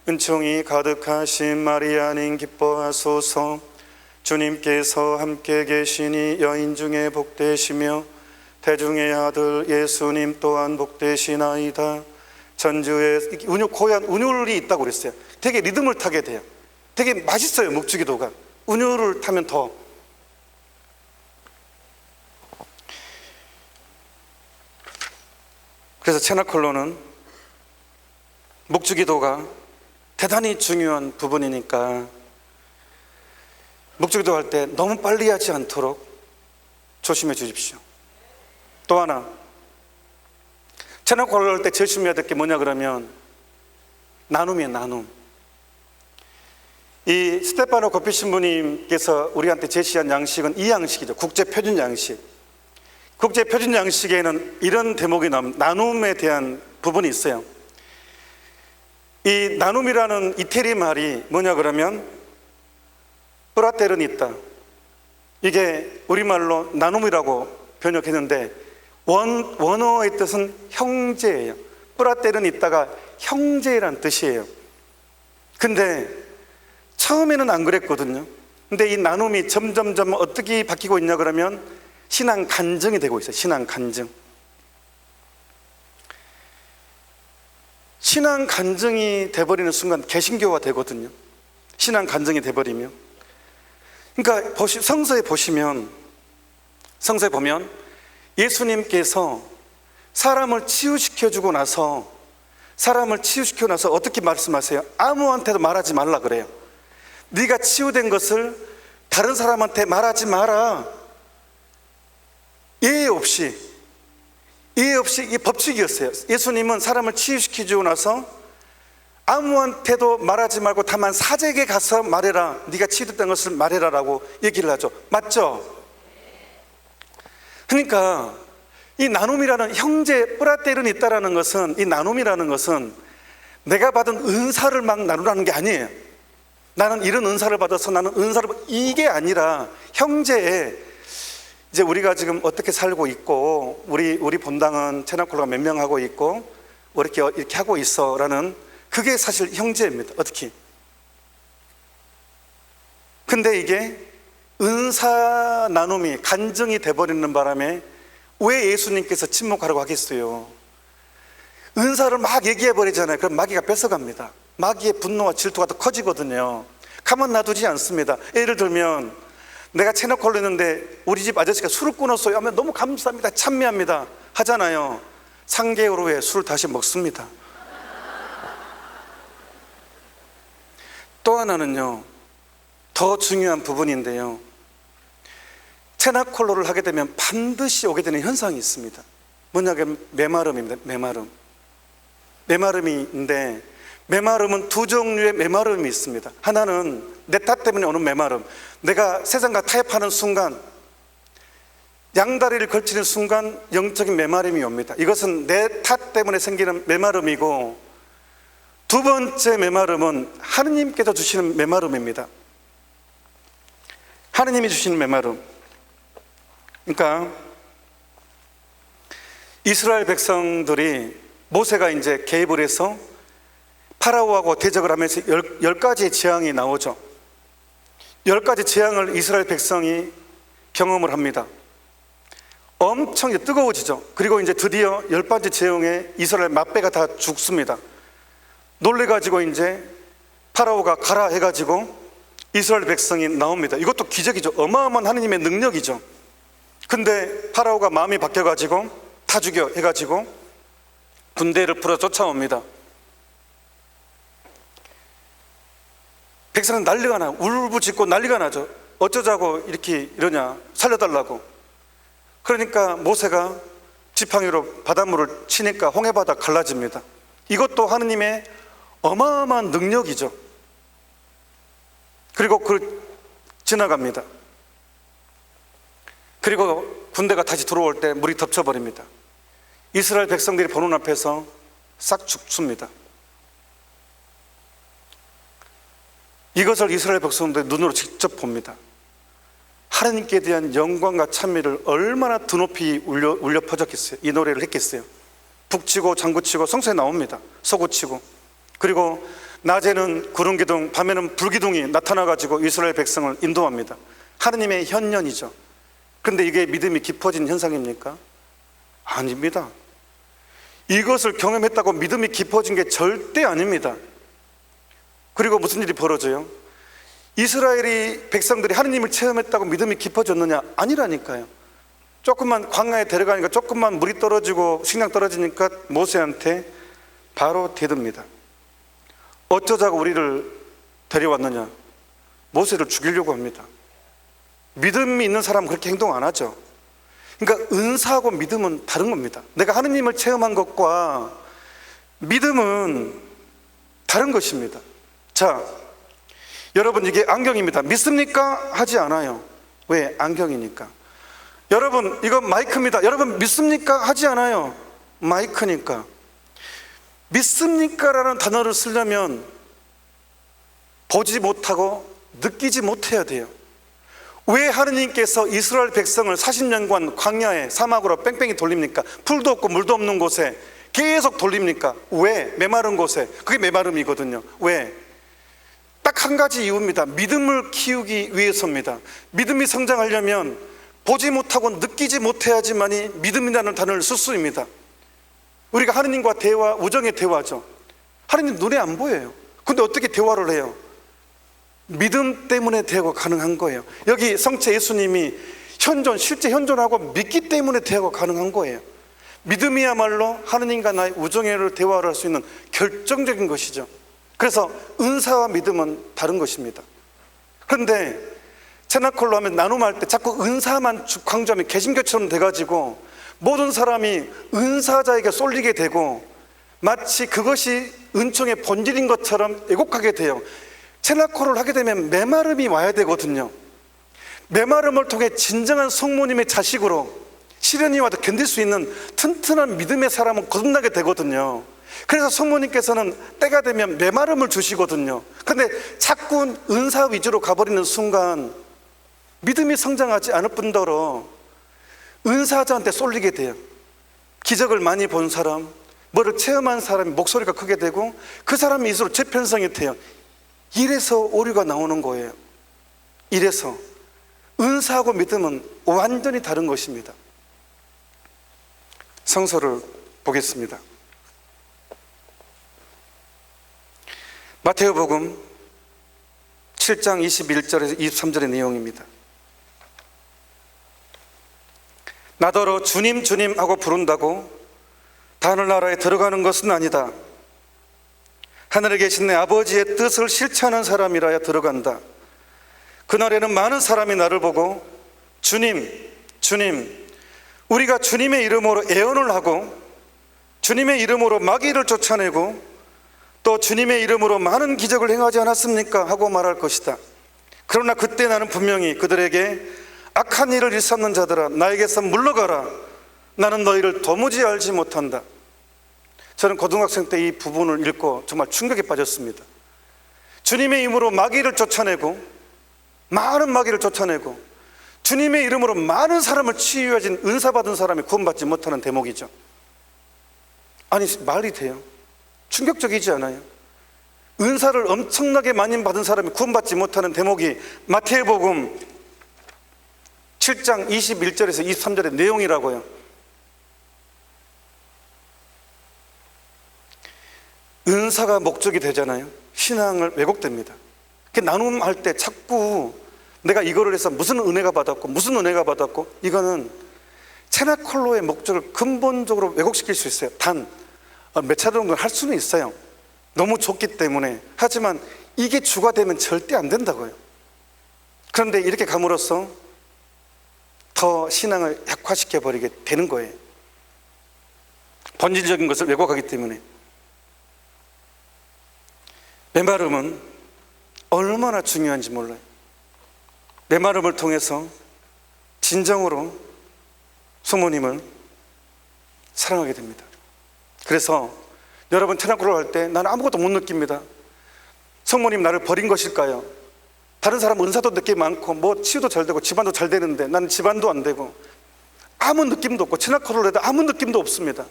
은총이 가득하신 마리아님 기뻐하소서. 주님께서 함께 계시니 여인 중에 복되시며 태중의 아들 예수님 또한 복되시나이다. 전주에 고요한 운율이 있다고 그랬어요. 되게 리듬을 타게 돼요. 되게 맛있어요, 묵주기도가. 운율을 타면 더. 그래서 채나콜로는 묵주기도가 대단히 중요한 부분이니까 묵주기도 할 때 너무 빨리 하지 않도록 조심해 주십시오. 또 하나, 채나콜로 할 때 조심해야 될 게 뭐냐 그러면 나눔이에요, 나눔. 이 스테파노 고피 신부님께서 우리한테 제시한 양식은 이 양식이죠. 국제표준 양식. 국제표준 양식에는 이런 대목이 나옵니다. 나눔에 대한 부분이 있어요. 이 나눔이라는 이태리 말이 뭐냐 그러면 프라테르니타, 이게 우리말로 나눔이라고 번역했는데 원어의 뜻은 형제예요. 프라테르니타가 형제란 뜻이에요. 근데 처음에는 안 그랬거든요. 근데 이 나눔이 점점점 어떻게 바뀌고 있냐 그러면 신앙 간증이 되고 있어요. 신앙 간증. 신앙 간증이 돼버리는 순간 개신교화 되거든요. 신앙 간증이 돼버리면. 그러니까 성서에 보면 예수님께서 사람을 치유시켜주고 나서 어떻게 말씀하세요? 아무한테도 말하지 말라 그래요. 네가 치유된 것을 다른 사람한테 말하지 마라. 예의 없이 이 법칙이었어요. 예수님은 사람을 치유시켜주고 나서 아무한테도 말하지 말고 다만 사제에게 가서 말해라. 네가 치유됐다는 것을 말해라라고 얘기를 하죠. 맞죠? 그러니까 이 나눔이라는 형제 뿌라떼는 있다라는 것은, 이 나눔이라는 것은 내가 받은 은사를 막 나누라는 게 아니에요. 나는 이런 은사를 받아서 이게 아니라 형제의, 이제 우리가 지금 어떻게 살고 있고 우리 본당은 체나콜로가 몇 명 하고 있고 이렇게 하고 있어라는, 그게 사실 형제입니다. 어떻게? 근데 이게 은사 나눔이 간증이 돼버리는 바람에 왜 예수님께서 침묵하라고 하겠어요? 은사를 막 얘기해버리잖아요. 그럼 마귀가 뺏어갑니다. 마귀의 분노와 질투가 더 커지거든요. 가만 놔두지 않습니다. 예를 들면 내가 체너콜로 있는데 우리 집 아저씨가 술을 끊었어요 하면 너무 감사합니다, 찬미합니다 하잖아요. 3개월 후에 술을 다시 먹습니다. 또 하나는요, 더 중요한 부분인데요, 체나콜로를 하게 되면 반드시 오게 되는 현상이 있습니다. 뭐냐면 메마름입니다. 메마름인데, 메마름은 두 종류의 메마름이 있습니다. 하나는 내 탓 때문에 오는 메마름, 내가 세상과 타협하는 순간, 양다리를 걸치는 순간 영적인 메마름이 옵니다. 이것은 내 탓 때문에 생기는 메마름이고, 두 번째 메마름은 하느님께서 주시는 메마름입니다. 하느님이 주시는 메마름. 그러니까 이스라엘 백성들이, 모세가 이제 개입을 해서 파라오하고 대적을 하면서 10가지의 재앙이 나오죠. 10가지 재앙을 이스라엘 백성이 경험을 합니다. 엄청 뜨거워지죠. 그리고 이제 드디어 10번째 재앙에 이스라엘 맛배가 다 죽습니다. 놀래가지고 이제 파라오가 가라 해가지고 이스라엘 백성이 나옵니다. 이것도 기적이죠. 어마어마한 하느님의 능력이죠. 근데 파라오가 마음이 바뀌어가지고 다 죽여 해가지고 군대를 풀어 쫓아옵니다. 백성은 난리가 나요. 울부짖고 난리가 나죠. 어쩌자고 이러냐, 살려달라고. 그러니까 모세가 지팡이로 바닷물을 치니까 홍해바다 갈라집니다. 이것도 하느님의 어마어마한 능력이죠. 그리고 지나갑니다. 그리고 군대가 다시 들어올 때 물이 덮쳐버립니다. 이스라엘 백성들이 보는 앞에서 싹 죽습니다. 이것을 이스라엘 백성들의 눈으로 직접 봅니다. 하나님께 대한 영광과 찬미를 얼마나 드높이 울려 퍼졌겠어요. 이 노래를 했겠어요. 북치고 장구치고 성서에 나옵니다. 서구치고. 그리고 낮에는 구름기둥, 밤에는 불기둥이 나타나가지고 이스라엘 백성을 인도합니다. 하느님의 현년이죠. 그런데 이게 믿음이 깊어진 현상입니까? 아닙니다. 이것을 경험했다고 믿음이 깊어진 게 절대 아닙니다. 그리고 무슨 일이 벌어져요? 이스라엘이 백성들이 하느님을 체험했다고 믿음이 깊어졌느냐? 아니라니까요. 조금만 광야에 데려가니까 조금만 물이 떨어지고 식량 떨어지니까 모세한테 바로 대듭니다. 어쩌자고 우리를 데려왔느냐? 모세를 죽이려고 합니다. 믿음이 있는 사람은 그렇게 행동 안 하죠. 그러니까 은사하고 믿음은 다른 겁니다. 내가 하느님을 체험한 것과 믿음은 다른 것입니다. 자, 여러분, 이게 안경입니다. 믿습니까? 하지 않아요. 왜? 안경이니까. 여러분, 이건 마이크입니다. 여러분, 믿습니까? 하지 않아요. 마이크니까. 믿습니까? 라는 단어를 쓰려면 보지 못하고 느끼지 못해야 돼요. 왜 하느님께서 이스라엘 백성을 40년간 광야에 사막으로 뺑뺑이 돌립니까? 풀도 없고 물도 없는 곳에 계속 돌립니까? 왜? 메마른 곳에. 그게 메마름이거든요. 왜? 딱 한 가지 이유입니다. 믿음을 키우기 위해서입니다. 믿음이 성장하려면 보지 못하고 느끼지 못해야지만이 믿음이라는 단어를 쓸 수입니다. 우리가 하느님과 대화, 우정의 대화죠. 하느님 눈에 안 보여요. 근데 어떻게 대화를 해요? 믿음 때문에 대화가 가능한 거예요. 여기 성체 예수님이 실제 현존하고 믿기 때문에 대화가 가능한 거예요. 믿음이야말로 하느님과 나의 우정의 대화를 할 수 있는 결정적인 것이죠. 그래서 은사와 믿음은 다른 것입니다. 그런데 체나콜로 하면 나눔할 때 자꾸 은사만 강조하면 개신교처럼 돼가지고 모든 사람이 은사자에게 쏠리게 되고 마치 그것이 은총의 본질인 것처럼 왜곡하게 돼요. 체나콜을 하게 되면 메마름이 와야 되거든요. 메마름을 통해 진정한 성모님의 자식으로 시련이 와도 견딜 수 있는 튼튼한 믿음의 사람은 거듭나게 되거든요. 그래서 성모님께서는 때가 되면 메마름을 주시거든요. 근데 자꾸 은사 위주로 가버리는 순간 믿음이 성장하지 않을 뿐더러 은사자한테 쏠리게 돼요. 기적을 많이 본 사람, 뭐를 체험한 사람이 목소리가 크게 되고 그 사람이 있을수록 재편성이 돼요. 이래서 오류가 나오는 거예요. 이래서 은사하고 믿음은 완전히 다른 것입니다. 성서를 보겠습니다. 마태오복음 7장 21절에서 23절의 내용입니다. 나더러 주님 주님 하고 부른다고 하늘나라에 들어가는 것은 아니다. 하늘에 계신 내 아버지의 뜻을 실천하는 사람이라야 들어간다. 그날에는 많은 사람이 나를 보고 주님 주님 우리가 주님의 이름으로 애언을 하고 주님의 이름으로 마귀를 쫓아내고 또 주님의 이름으로 많은 기적을 행하지 않았습니까? 하고 말할 것이다. 그러나 그때 나는 분명히 그들에게 악한 일을 일삼는 자들아 나에게서 물러가라. 나는 너희를 도무지 알지 못한다. 저는 고등학생 때 이 부분을 읽고 정말 충격에 빠졌습니다. 주님의 이름으로 마귀를 쫓아내고 많은 마귀를 쫓아내고 주님의 이름으로 많은 사람을 치유해진 은사받은 사람이 구원받지 못하는 대목이죠. 아니 말이 돼요? 충격적이지 않아요? 은사를 엄청나게 많이 받은 사람이 구원받지 못하는 대목이 마태복음 7장 21절에서 23절의 내용이라고요. 은사가 목적이 되잖아요. 신앙을 왜곡됩니다. 나눔할 때 자꾸 내가 이거를 해서 무슨 은혜가 받았고 무슨 은혜가 받았고 이거는 체나콜로의 목적을 근본적으로 왜곡시킬 수 있어요. 단 몇 차 정도 할 수는 있어요. 너무 좋기 때문에. 하지만 이게 주가 되면 절대 안 된다고요. 그런데 이렇게 감으로써 더 신앙을 약화시켜 버리게 되는 거예요. 본질적인 것을 왜곡하기 때문에. 메마름은 얼마나 중요한지 몰라요. 메마름을 통해서 진정으로 성모님을 사랑하게 됩니다. 그래서 여러분 체나콜을 할 때 나는 아무것도 못 느낍니다. 성모님 나를 버린 것일까요? 다른 사람 은사도 느낌이 많고 뭐 치유도 잘 되고 집안도 잘 되는데 나는 집안도 안 되고 아무 느낌도 없고 체나콜을 해도 아무 느낌도 없습니다.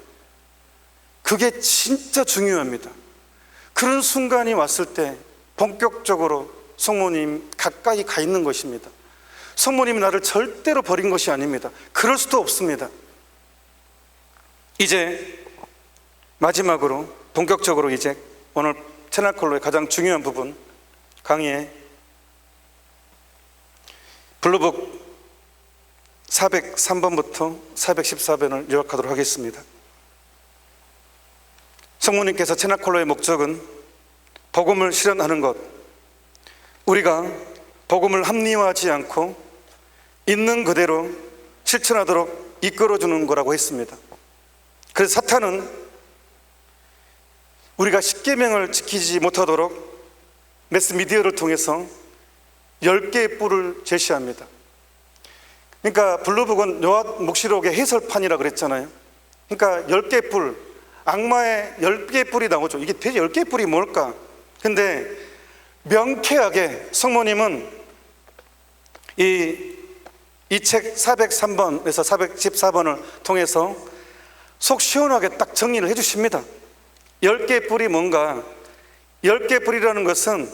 그게 진짜 중요합니다. 그런 순간이 왔을 때 본격적으로 성모님 가까이 가 있는 것입니다. 성모님이 나를 절대로 버린 것이 아닙니다. 그럴 수도 없습니다. 이제 마지막으로 본격적으로 이제 오늘 체나콜로의 가장 중요한 부분 강의에 블루북 403번부터 414번을 요약하도록 하겠습니다. 성모님께서 체나콜로의 목적은 복음을 실현하는 것, 우리가 복음을 합리화하지 않고 있는 그대로 실천하도록 이끌어주는 거라고 했습니다. 그래서 사탄은 우리가 십계명을 지키지 못하도록 매스미디어를 통해서 10개의 뿔을 제시합니다. 그러니까 블루북은 요한묵시록의 해설판이라 그랬잖아요. 그러니까 10개의 뿔, 악마의 10개의 뿔이 나오죠. 이게 대체 10개의 뿔이 뭘까? 근데 명쾌하게 성모님은 이 책 403번에서 414번을 통해서 속 시원하게 딱 정리를 해주십니다. 10개의 뿔이 뭔가? 10개의 뿔이라는 것은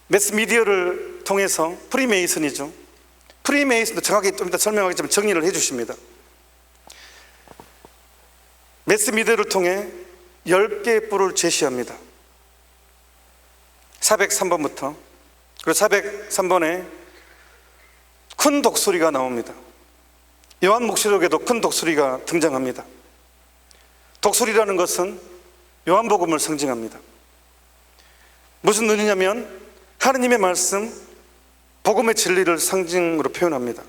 매스미디어를 통해서 프리메이슨이죠. 프리메이슨도 정확히 좀 이따 설명하겠지만 정리를 해주십니다. 매스미디어를 통해 10개의 뿔을 제시합니다. 403번부터. 그리고 403번에 큰 독수리가 나옵니다. 요한복음에도 큰 독수리가 등장합니다. 독수리라는 것은 요한복음을 상징합니다. 무슨 의미냐면 하느님의 말씀, 복음의 진리를 상징으로 표현합니다.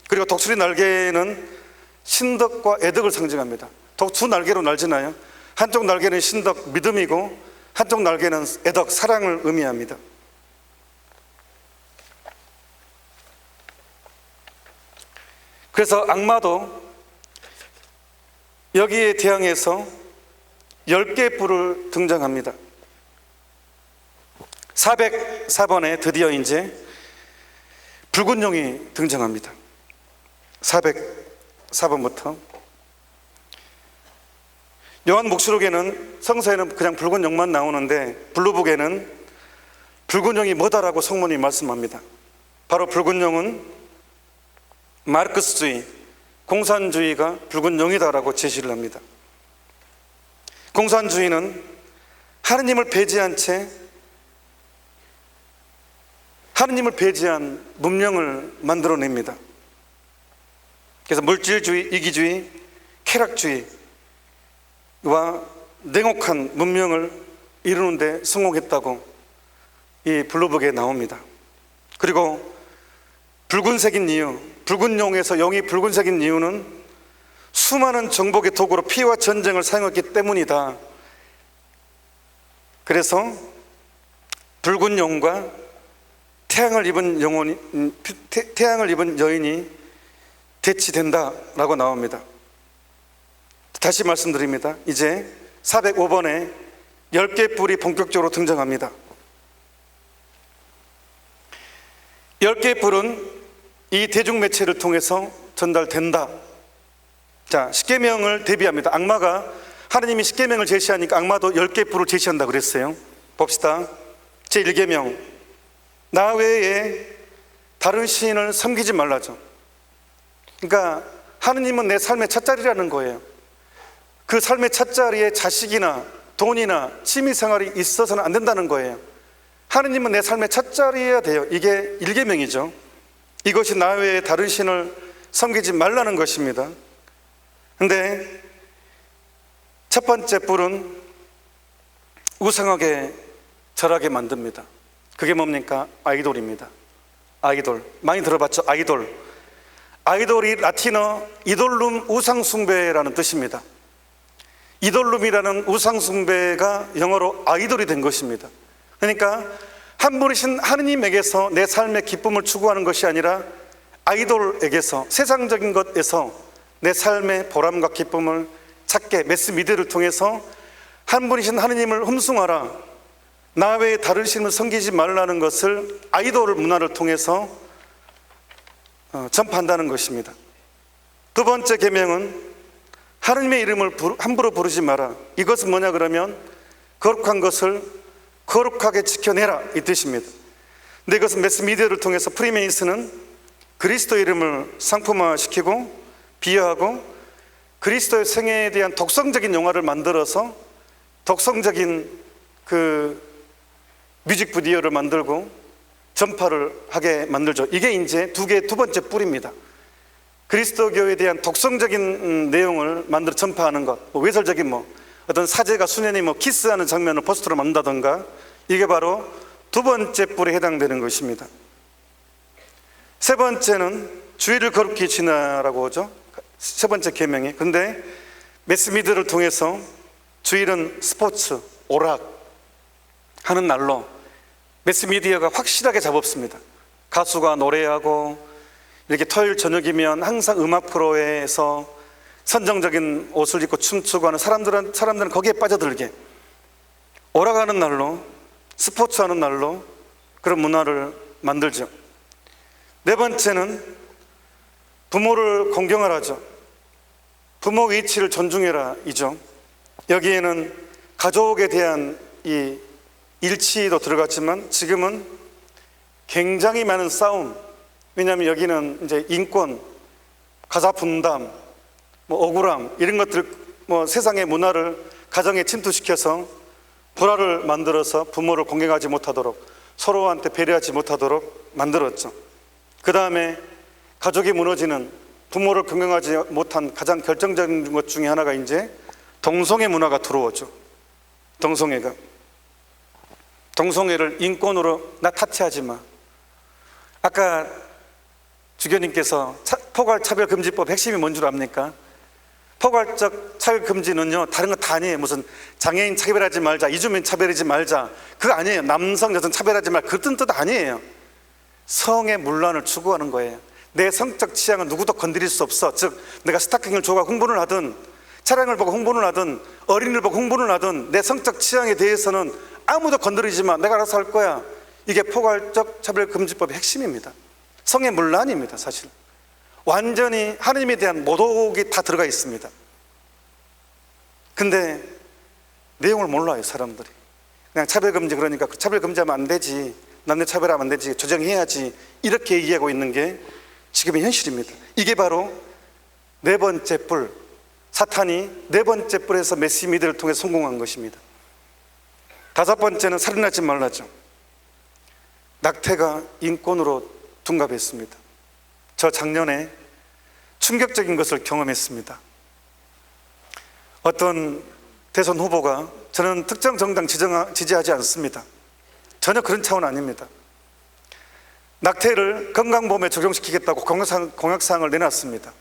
그리고 독수리 날개는 신덕과 애덕을 상징합니다. 두 날개로 날지나요? 한쪽 날개는 신덕, 믿음이고 한쪽 날개는 애덕, 사랑을 의미합니다. 그래서 악마도 여기에 대항해서 10개의 뿔을 등장합니다. 404번에 드디어 이제 붉은 용이 등장합니다. 404번부터. 요한복수록에는 성서에는 그냥 붉은 용만 나오는데 블루북에는 붉은 용이 뭐다라고 성문이 말씀합니다. 바로 붉은 용은 마르크스주의, 공산주의가 붉은 용이다라고 제시를 합니다. 공산주의는 하느님을 배제한 채 하느님을 배제한 문명을 만들어냅니다. 그래서 물질주의, 이기주의, 쾌락주의와 냉혹한 문명을 이루는데 성공했다고 이 블루북에 나옵니다. 그리고 붉은색인 이유, 붉은 용에서 용이 붉은색인 이유는 수많은 정복의 도구로 피와 전쟁을 사용했기 때문이다. 그래서 붉은 용과 태양을 입은 여인이 대치된다라고 나옵니다. 다시 말씀드립니다. 이제 405번에 10개의 뿔이 본격적으로 등장합니다. 10개의 뿔은 이 대중매체를 통해서 전달된다. 자, 십계명을 대비합니다. 악마가 하느님이 십계명을 제시하니까 악마도 10개의 뿔을 제시한다 그랬어요. 봅시다. 제1계명, 나 외에 다른 신을 섬기지 말라죠. 그러니까 하느님은 내 삶의 찻자리라는 거예요. 그 삶의 찻자리에 자식이나 돈이나 취미생활이 있어서는 안 된다는 거예요. 하느님은 내 삶의 찻자리여야 돼요. 이게 1계명이죠. 이것이 나 외에 다른 신을 섬기지 말라는 것입니다. 근데 첫 번째 뿔은 우상하게 절하게 만듭니다. 그게 뭡니까? 아이돌입니다. 아이돌, 많이 들어봤죠? 아이돌. 아이돌이 라틴어 이돌룸 우상숭배라는 뜻입니다. 이돌룸이라는 우상숭배가 영어로 아이돌이 된 것입니다. 그러니까 한 분이신 하느님에게서 내 삶의 기쁨을 추구하는 것이 아니라 아이돌에게서, 세상적인 것에서 내 삶의 보람과 기쁨을 찾게, 매스미디어를 통해서 한 분이신 하느님을 흠숭하라, 나 외에 다른 신을 섬기지 말라는 것을 아이돌 문화를 통해서 전파한다는 것입니다. 두 번째 계명은 하느님의 이름을 함부로 부르지 마라. 이것은 뭐냐 그러면 거룩한 것을 거룩하게 지켜내라 이 뜻입니다. 근데 이것은 매스미디어를 통해서 프리메이슨은 그리스도 이름을 상품화시키고 비하하고 그리스도의 생애에 대한 독성적인 영화를 만들어서 독성적인 그 뮤직비디오를 만들고 전파를 하게 만들죠. 이게 이제 두 번째 뿔입니다. 그리스도교에 대한 독성적인 내용을 만들어 전파하는 것, 외설적인 어떤 사제가 수녀니 키스하는 장면을 포스터로 만든다던가, 이게 바로 두 번째 뿔에 해당되는 것입니다. 세 번째는 주의를 거룩히 지나라고 하죠. 세 번째 계명이. 근데 매스미디어를 통해서 주일은 스포츠, 오락 하는 날로 매스미디어가 확실하게 잡았습니다. 가수가 노래하고 이렇게 토요일 저녁이면 항상 음악 프로에서 선정적인 옷을 입고 춤추고 하는 사람들은 거기에 빠져들게, 오락하는 날로, 스포츠하는 날로 그런 문화를 만들죠. 네 번째는 부모를 공경하라죠. 부모 위치를 존중해라 이죠. 여기에는 가족에 대한 이 일치도 들어갔지만 지금은 굉장히 많은 싸움, 왜냐하면 여기는 이제 인권, 가사 분담, 뭐 억울함 이런 것들, 뭐 세상의 문화를 가정에 침투시켜서 불화를 만들어서 부모를 공경하지 못하도록, 서로한테 배려하지 못하도록 만들었죠. 그 다음에 가족이 무너지는, 부모를 공경하지 못한 가장 결정적인 것 중에 하나가 이제 동성애 문화가 들어오죠. 동성애를 인권으로 나 타치하지 마. 아까 주교님께서 포괄차별금지법 핵심이 뭔 줄 압니까? 포괄적 차별금지는요, 다른 거 다 아니에요. 무슨 장애인 차별하지 말자, 이주민 차별하지 말자, 그거 아니에요. 남성 여성 차별하지 말자, 그런 뜻 아니에요. 성의 문란을 추구하는 거예요. 내 성적 취향은 누구도 건드릴 수 없어. 즉 내가 스타킹을 좋아하고 홍보를 하든, 차량을 보고 홍보를 하든, 어린이를 보고 홍보를 하든, 내 성적 취향에 대해서는 아무도 건드리지 마, 내가 알아서 할 거야. 이게 포괄적 차별금지법의 핵심입니다. 성의 문란입니다. 사실 완전히 하느님에 대한 모독이 다 들어가 있습니다. 근데 내용을 몰라요. 사람들이 그냥 차별금지, 그러니까 차별금지하면 안 되지, 남녀 차별하면 안 되지, 조정해야지, 이렇게 얘기하고 있는 게 지금의 현실입니다. 이게 바로 네 번째 뿔, 사탄이 네 번째 뿔에서 메시미디어를 통해 성공한 것입니다. 다섯 번째는 살인하지 말라죠. 낙태가 인권으로 둔갑했습니다. 저 작년에 충격적인 것을 경험했습니다. 어떤 대선 후보가, 저는 특정 정당 지지하지 않습니다. 전혀 그런 차원 아닙니다. 낙태를 건강보험에 적용시키겠다고 공약사항을 내놨습니다.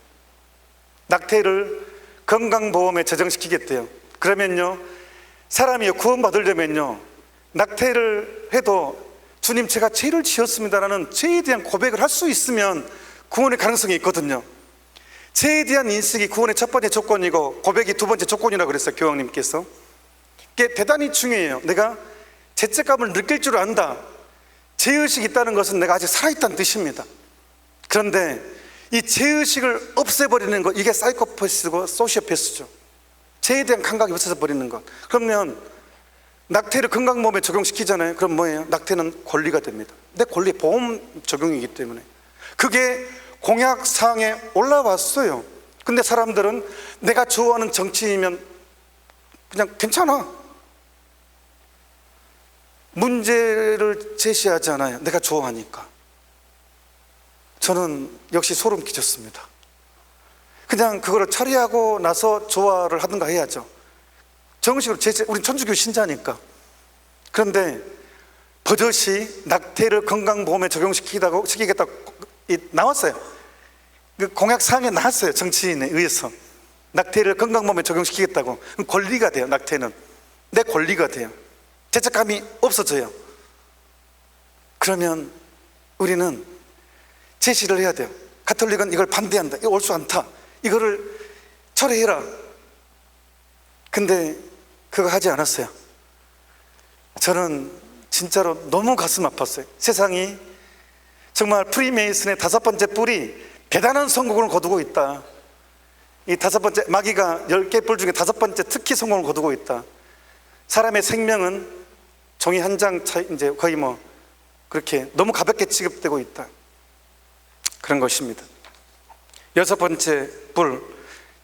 낙태를 건강보험에 적용시키겠대요. 그러면요, 사람이 구원받으려면요, 낙태를 해도 주님 제가 죄를 지었습니다라는 죄에 대한 고백을 할 수 있으면 구원의 가능성이 있거든요. 죄에 대한 인식이 구원의 첫 번째 조건이고 고백이 두 번째 조건이라고 그랬어요. 교황님께서. 이게 대단히 중요해요. 내가 죄책감을 느낄 줄 안다. 죄의식이 있다는 것은 내가 아직 살아있다는 뜻입니다. 그런데 이 죄의식을 없애버리는 것, 이게 사이코패스고 소시오패스죠. 죄에 대한 감각이 없어져 버리는 것. 그러면 낙태를 건강보험에 적용시키잖아요. 그럼 뭐예요? 낙태는 권리가 됩니다. 내 권리, 보험 적용이기 때문에. 그게 공약사항에 올라왔어요. 근데 사람들은 내가 좋아하는 정치인이면 그냥 괜찮아, 문제를 제시하지 않아요. 내가 좋아하니까. 저는 역시 소름 끼쳤습니다. 그냥 그거를 처리하고 나서 조화를 하든가 해야죠. 정식으로 우린 천주교 신자니까. 그런데 버젓이 낙태를 건강보험에 적용시키겠다고 나왔어요. 그 공약사항에 나왔어요. 정치인에 의해서 낙태를 건강보험에 적용시키겠다고. 그럼 권리가 돼요. 낙태는 내 권리가 돼요. 죄책감이 없어져요. 그러면 우리는 제시를 해야 돼요. 가톨릭은 이걸 반대한다, 이거 옳지 않다, 이거를 철회해라. 근데 그거 하지 않았어요. 저는 진짜로 너무 가슴 아팠어요. 세상이 정말 프리메이슨의 다섯 번째 뿔이 대단한 성공을 거두고 있다. 이 다섯 번째, 마귀가 10개 뿔 중에 다섯 번째 특히 성공을 거두고 있다. 사람의 생명은 종이 한 장 차이, 이제 거의 뭐 그렇게 너무 가볍게 취급되고 있다. 그런 것입니다. 여섯 번째 뿔,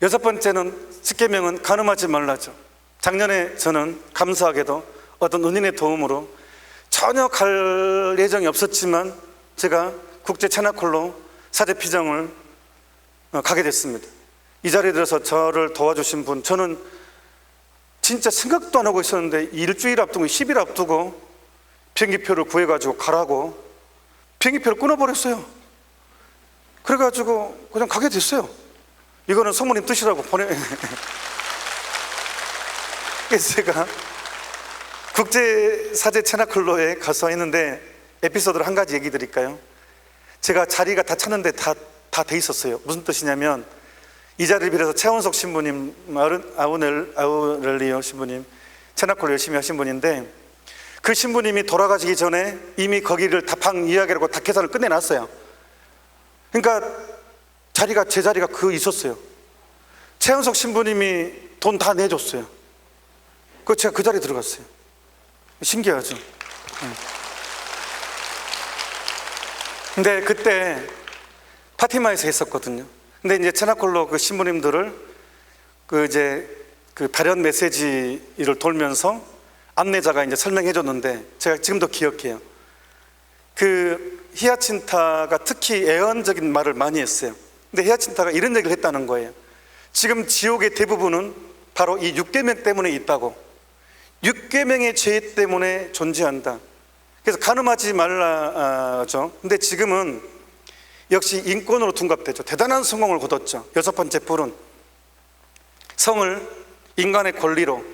여섯 번째는 십계명은 간음하지 말라죠. 작년에 저는 감사하게도 어떤 은인의 도움으로 전혀 갈 예정이 없었지만 제가 국제 체나콜로 사제 피정을 가게 됐습니다. 이 자리에 들어서 저를 도와주신 분, 저는 진짜 생각도 안 하고 있었는데 일주일 앞두고 10일 앞두고 비행기표를 구해가지고 가라고 비행기표를 끊어버렸어요. 그래가지고 그냥 가게 됐어요. 이거는 성모님 뜻이라고 그래서 제가 국제 사제 체나클로에 가서 했는데 에피소드를 한 가지 얘기 드릴까요? 제가 자리가 다 찼는데 다 돼 있었어요. 무슨 뜻이냐면 이 자리를 빌어서 최원석 신부님, 아우렐리오 신부님, 체나콜로 열심히 하신 분인데 그 신부님이 돌아가시기 전에 이미 거기를 다방 이야기라고 다 계산을 끝내놨어요. 그러니까 자리가, 제 자리가 있었어요. 최원석 신부님이 돈 다 내줬어요. 그래서 제가 그 자리에 들어갔어요. 신기하죠? 근데 그때 파티마에서 했었거든요. 근데 이제 체나콜로 그 신부님들을 그 발연 메시지를 돌면서 안내자가 이제 설명해 줬는데 제가 지금도 기억해요. 그 히아친타가 특히 애언적인 말을 많이 했어요. 근데 히아친타가 이런 얘기를 했다는 거예요. 지금 지옥의 대부분은 바로 이 6계명 때문에 있다고. 6계명의 죄 때문에 존재한다. 그래서 간음하지 말라죠. 근데 지금은 역시 인권으로 둔갑되죠. 대단한 성공을 거뒀죠. 6번째 뿔은 성을 인간의 권리로,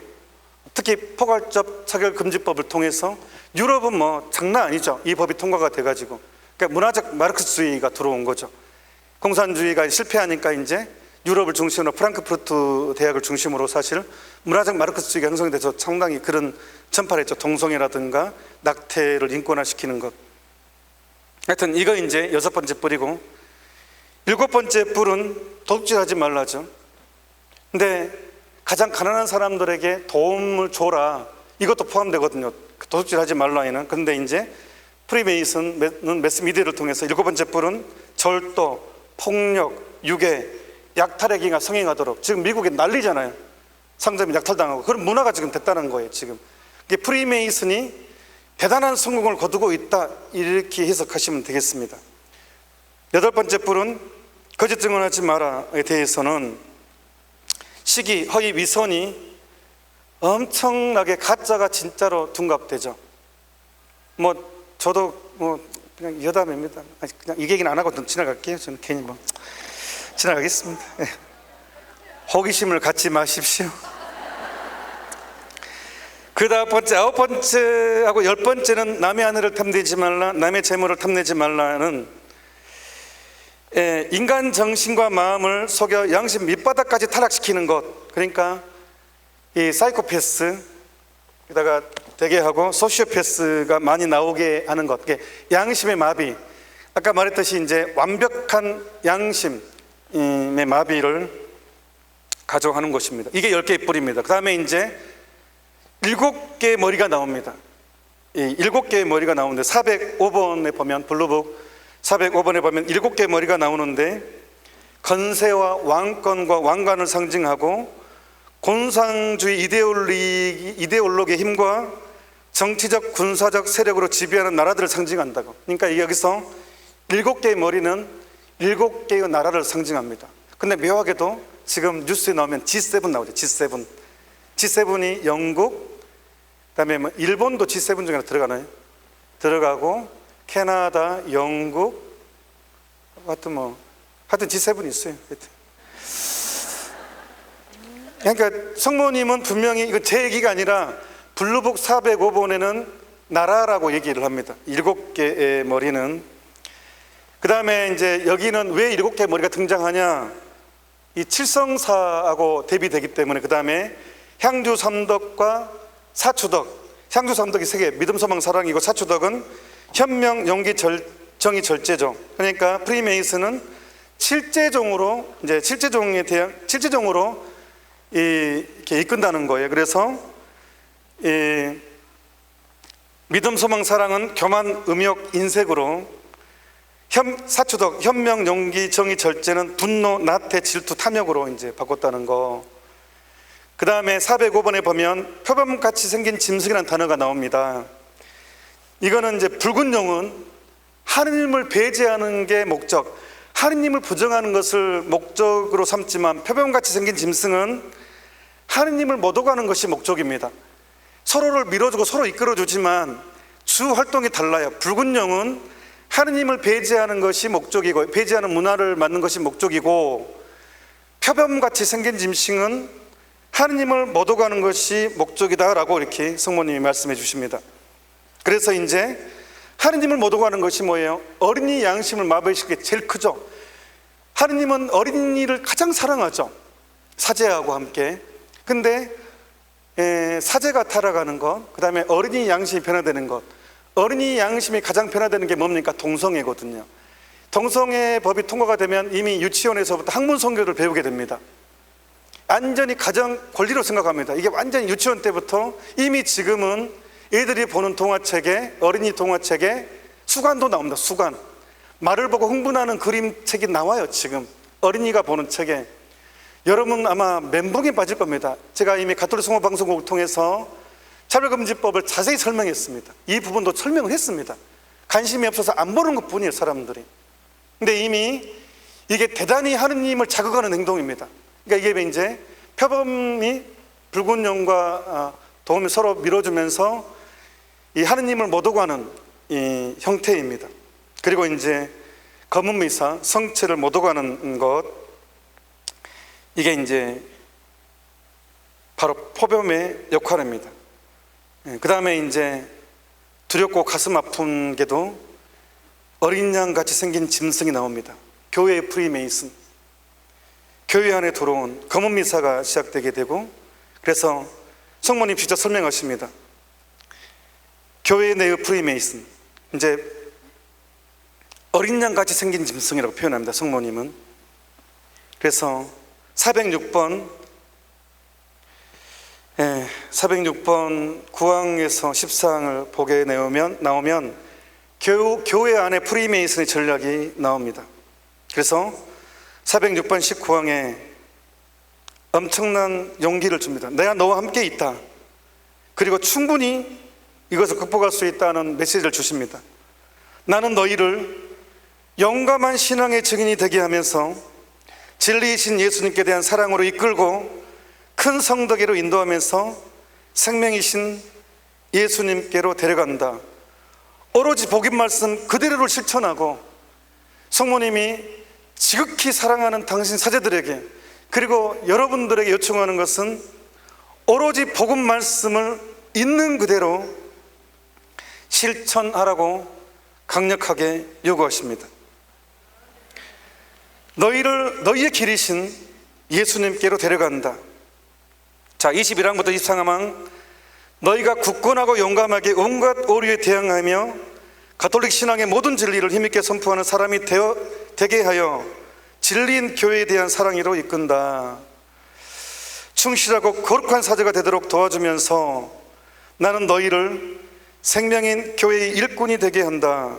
특히 포괄적 차별금지법을 통해서 유럽은 뭐 장난 아니죠. 이 법이 통과가 돼가지고. 그러니까 문화적 마르크스주의가 들어온 거죠. 공산주의가 실패하니까 이제 유럽을 중심으로 프랑크푸르트 대학을 중심으로 사실 문화적 마르크스주의가 형성이 돼서 상당히 그런 전파를 했죠. 동성애라든가 낙태를 인권화시키는 것. 하여튼 이거 이제 6번째 뿔이고, 7번째 뿔은 도둑질하지 말라죠. 근데 가장 가난한 사람들에게 도움을 줘라, 이것도 포함되거든요. 도둑질하지 말라에는. 그런데 이제 프리메이슨은 매스미디어를 통해서 7번째 뿔은 절도, 폭력, 유괴, 약탈 행위가 성행하도록. 지금 미국에 난리잖아요. 상점이 약탈당하고. 그런 문화가 지금 됐다는 거예요. 지금 이게 프리메이슨이 대단한 성공을 거두고 있다, 이렇게 해석하시면 되겠습니다. 8번째 뿔은 거짓 증언하지 마라에 대해서는 시기, 허위, 위선이 엄청나게 가짜가 진짜로 둔갑되죠. 뭐 저도 뭐 그냥 여담입니다. 그냥 이 얘기는 안 하고 지나갈게요. 저는 괜히 뭐 지나가겠습니다. 호기심을 갖지 마십시오. 그 다음 번째, 9번째하고 10번째는 남의 아내를 탐내지 말라, 남의 재물을 탐내지 말라는 인간 정신과 마음을 속여 양심 밑바닥까지 타락시키는 것. 그러니까 이 사이코패스, 게다가 대개하고 소시오패스가 많이 나오게 하는 것. 양심의 마비. 아까 말했듯이 이제 완벽한 양심의 마비를 가져가는 것입니다. 이게 10개의 뿔입니다. 그 다음에 이제 7개의 머리가 나옵니다. 이 7개의 머리가 나오는데 405번에 보면, 블루북 405번에 보면 7개의 머리가 나오는데, 건세와 왕권과 왕관을 상징하고 공산주의 이데올로기의 힘과 정치적 군사적 세력으로 지배하는 나라들을 상징한다고. 그러니까 여기서 7개의 머리는 7개의 나라를 상징합니다. 근데 묘하게도 지금 뉴스에 나오면 G7 나오죠. G7. G7이 영국, 그다음에 뭐 일본도 G7 중에 들어가나요? 들어가고 캐나다, 영국, 하여튼 G7이 있어요. 그러니까 성모님은 분명히, 이거 제 얘기가 아니라 블루북 405번에는 나라라고 얘기를 합니다. 7개의 머리는. 그 다음에 이제 여기는 왜 7개의 머리가 등장하냐, 이 칠성사하고 대비되기 때문에. 그 다음에 향주 삼덕과 사추덕. 향주 삼덕이 3개, 믿음, 소망, 사랑이고, 사추덕은 현명, 용기, 정의, 절제죠. 그러니까 프리메이슨은 칠제종으로 이렇게 이끈다는 거예요. 그래서 이 믿음, 소망, 사랑은 교만, 음욕, 인색으로, 사추덕, 현명, 용기, 정의, 절제는 분노, 나태, 질투, 탐욕으로 이제 바꿨다는 거. 그 다음에 405번에 보면 표범같이 생긴 짐승이라는 단어가 나옵니다. 이거는 이제 붉은 용은 하느님을 배제하는 게 목적, 하느님을 부정하는 것을 목적으로 삼지만, 표범같이 생긴 짐승은 하느님을 못 오가는 것이 목적입니다. 서로를 밀어주고 서로 이끌어주지만 주 활동이 달라요. 붉은 용은 하느님을 배제하는 것이 목적이고, 배제하는 문화를 만든 것이 목적이고, 표범같이 생긴 짐승은 하느님을 못 오가는 것이 목적이다라고 이렇게 성모님이 말씀해 주십니다. 그래서 이제 하느님을 못 오가는 것이 뭐예요? 어린이 양심을 마비시키는 게 제일 크죠. 하느님은 어린이를 가장 사랑하죠. 사제하고 함께. 근데 사제가 타락하는 것, 그 다음에 어린이 양심이 변화되는 것. 어린이 양심이 가장 변화되는 게 뭡니까? 동성애거든요. 동성애 법이 통과가 되면 이미 유치원에서부터 학문 성교를 배우게 됩니다. 완전히 가정 권리로 생각합니다. 이게 완전히 유치원 때부터, 이미 지금은 애들이 보는 동화책에, 어린이 동화책에 수간도 나옵니다. 수간. 말을 보고 흥분하는 그림책이 나와요. 지금 어린이가 보는 책에. 여러분 아마 멘붕에 빠질 겁니다. 제가 이미 가톨릭 성모 방송국을 통해서 차별금지법을 자세히 설명했습니다. 이 부분도 설명을 했습니다. 관심이 없어서 안 보는 것 뿐이에요, 사람들이. 근데 이미 이게 대단히 하느님을 자극하는 행동입니다. 그러니까 이게 이제 표범이 붉은 용과 도움이 서로 밀어주면서 이 하느님을 못 오고 하는 이 형태입니다. 그리고 이제 검은 미사, 성체를 못 오고 하는 것, 이게 이제 바로 포범의 역할입니다. 그 다음에 이제 두렵고 가슴 아픈 게도 어린 양 같이 생긴 짐승이 나옵니다. 교회의 프리메이슨, 교회 안에 들어온 검은 미사가 시작되게 되고, 그래서 성모님 직접 설명하십니다. 교회 내의 프리메이슨, 이제 어린 양 같이 생긴 짐승이라고 표현합니다, 성모님은. 그래서 406번 406번 구항에서 14항을 보게 나오면 교회 안에 프리메이슨의 전략이 나옵니다. 그래서 406번 19항에 엄청난 용기를 줍니다. 내가 너와 함께 있다. 그리고 충분히 이것을 극복할 수 있다는 메시지를 주십니다. 나는 너희를 용감한 신앙의 증인이 되게 하면서 진리이신 예수님께 대한 사랑으로 이끌고 큰 성덕으로 인도하면서 생명이신 예수님께로 데려간다. 오로지 복음 말씀 그대로를 실천하고 성모님이 지극히 사랑하는 당신 사제들에게, 그리고 여러분들에게 요청하는 것은 오로지 복음 말씀을 있는 그대로 실천하라고 강력하게 요구하십니다. 너희의 길이신 예수님께로 데려간다. 자, 21항부터 23항, 너희가 굳건하고 용감하게 온갖 오류에 대항하며 가톨릭 신앙의 모든 진리를 힘있게 선포하는 사람이 되게 하여 진리인 교회에 대한 사랑으로 이끈다. 충실하고 거룩한 사제가 되도록 도와주면서 나는 너희를 생명인 교회의 일꾼이 되게 한다.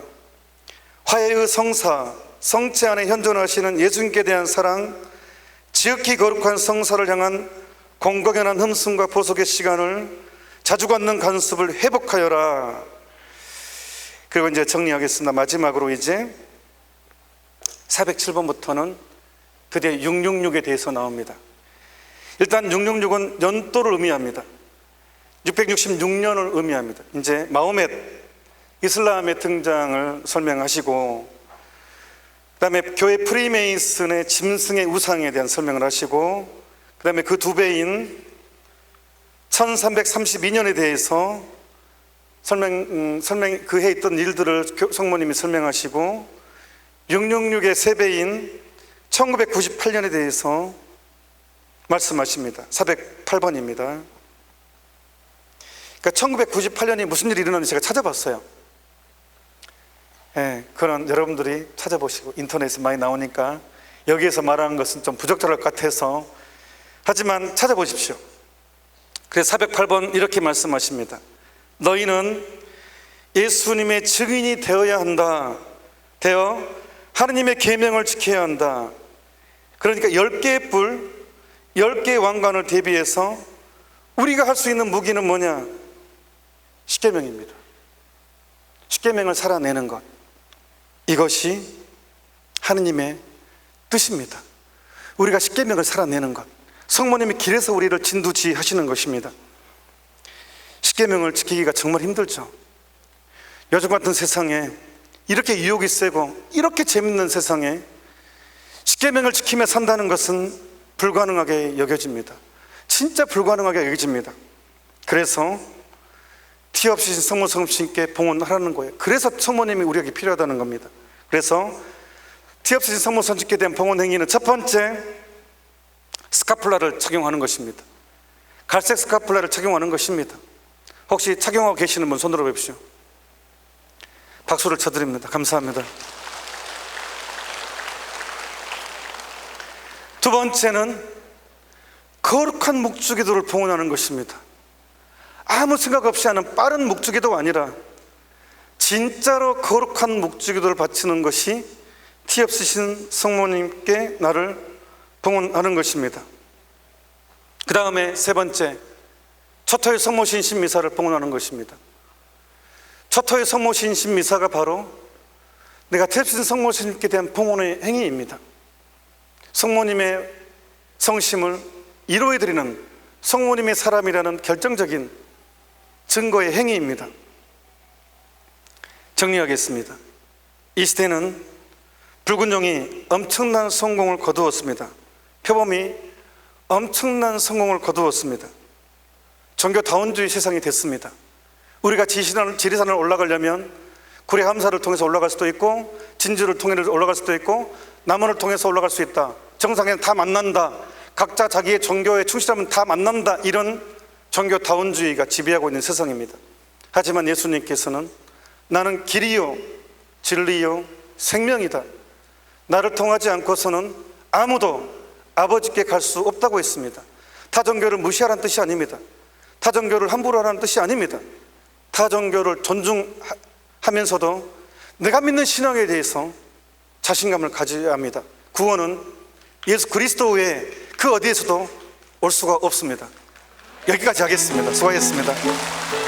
화해의 성사, 성체 안에 현존하시는 예수님께 대한 사랑, 지극히 거룩한 성사를 향한 공공연한 흠씀과 보석의 시간을 자주 갖는 간섭을 회복하여라. 그리고 이제 정리하겠습니다. 마지막으로 이제 407번부터는 드디어 666에 대해서 나옵니다. 일단 666은 연도를 의미합니다. 666년을 의미합니다. 이제 마호멧, 이슬람의 등장을 설명하시고, 그 다음에 교회 프리메이슨의 짐승의 우상에 대한 설명을 하시고, 그 다음에 그 두 배인 1332년에 대해서 그 해에 있던 일들을 성모님이 설명하시고, 666의 세 배인 1998년에 대해서 말씀하십니다. 408번입니다. 그러니까 1998년이 무슨 일이 일어났는지 제가 찾아봤어요. 그런 여러분들이 찾아보시고, 인터넷에 많이 나오니까 여기에서 말하는 것은 좀 부적절할 것 같아서, 하지만 찾아보십시오. 그래서 408번 이렇게 말씀하십니다. 너희는 예수님의 증인이 되어야 한다. 되어 하느님의 계명을 지켜야 한다. 그러니까 10개의 뿔, 10개의 왕관을 대비해서 우리가 할 수 있는 무기는 뭐냐? 십계명입니다. 십계명을 살아내는 것, 이것이 하느님의 뜻입니다. 우리가 십계명을 살아내는 것, 성모님이 길에서 우리를 진두지하시는 것입니다. 십계명을 지키기가 정말 힘들죠. 요즘 같은 세상에, 이렇게 유혹이 세고 이렇게 재밌는 세상에 십계명을 지키며 산다는 것은 불가능하게 여겨집니다. 진짜 불가능하게 여겨집니다. 그래서 티 없이 성모 성심께 봉헌하라는 거예요. 그래서 성모님이 우리에게 필요하다는 겁니다. 그래서 티 없이 성모 성심께 대한 봉헌 행위는 첫 번째, 스카플라를 착용하는 것입니다. 갈색 스카플라를 착용하는 것입니다. 혹시 착용하고 계시는 분 손으로 뵙시오. 박수를 쳐드립니다. 감사합니다. 두 번째는 거룩한 묵주기도를 봉헌하는 것입니다. 아무 생각 없이 하는 빠른 묵주기도가 아니라 진짜로 거룩한 묵주기도를 바치는 것이 티 없으신 성모님께 나를 봉헌하는 것입니다. 그 다음에 세 번째, 첫 호의 성모신신 미사를 봉헌하는 것입니다. 첫 호의 성모신신 미사가 바로 내가 티 없으신 성모님께 대한 봉헌의 행위입니다. 성모님의 성심을 이루어드리는 성모님의 사람이라는 결정적인 증거의 행위입니다. 정리하겠습니다. 이 시대는 붉은 용이 엄청난 성공을 거두었습니다. 표범이 엄청난 성공을 거두었습니다. 종교다원주의 세상이 됐습니다. 우리가 지리산을 올라가려면 구례함사를 통해서 올라갈 수도 있고, 진주를 통해서 올라갈 수도 있고, 남원을 통해서 올라갈 수 있다. 정상에는 다 만난다. 각자 자기의 종교에 충실하면 다 만난다. 이런 종교다원주의가 지배하고 있는 세상입니다. 하지만 예수님께서는 나는 길이요 진리요 생명이다. 나를 통하지 않고서는 아무도 아버지께 갈 수 없다고 했습니다. 타종교를 무시하라는 뜻이 아닙니다. 타종교를 함부로 하라는 뜻이 아닙니다. 타종교를 존중하면서도 내가 믿는 신앙에 대해서 자신감을 가져야 합니다. 구원은 예수 그리스도 외에 그 어디에서도 올 수가 없습니다. 여기까지 하겠습니다. 수고하셨습니다.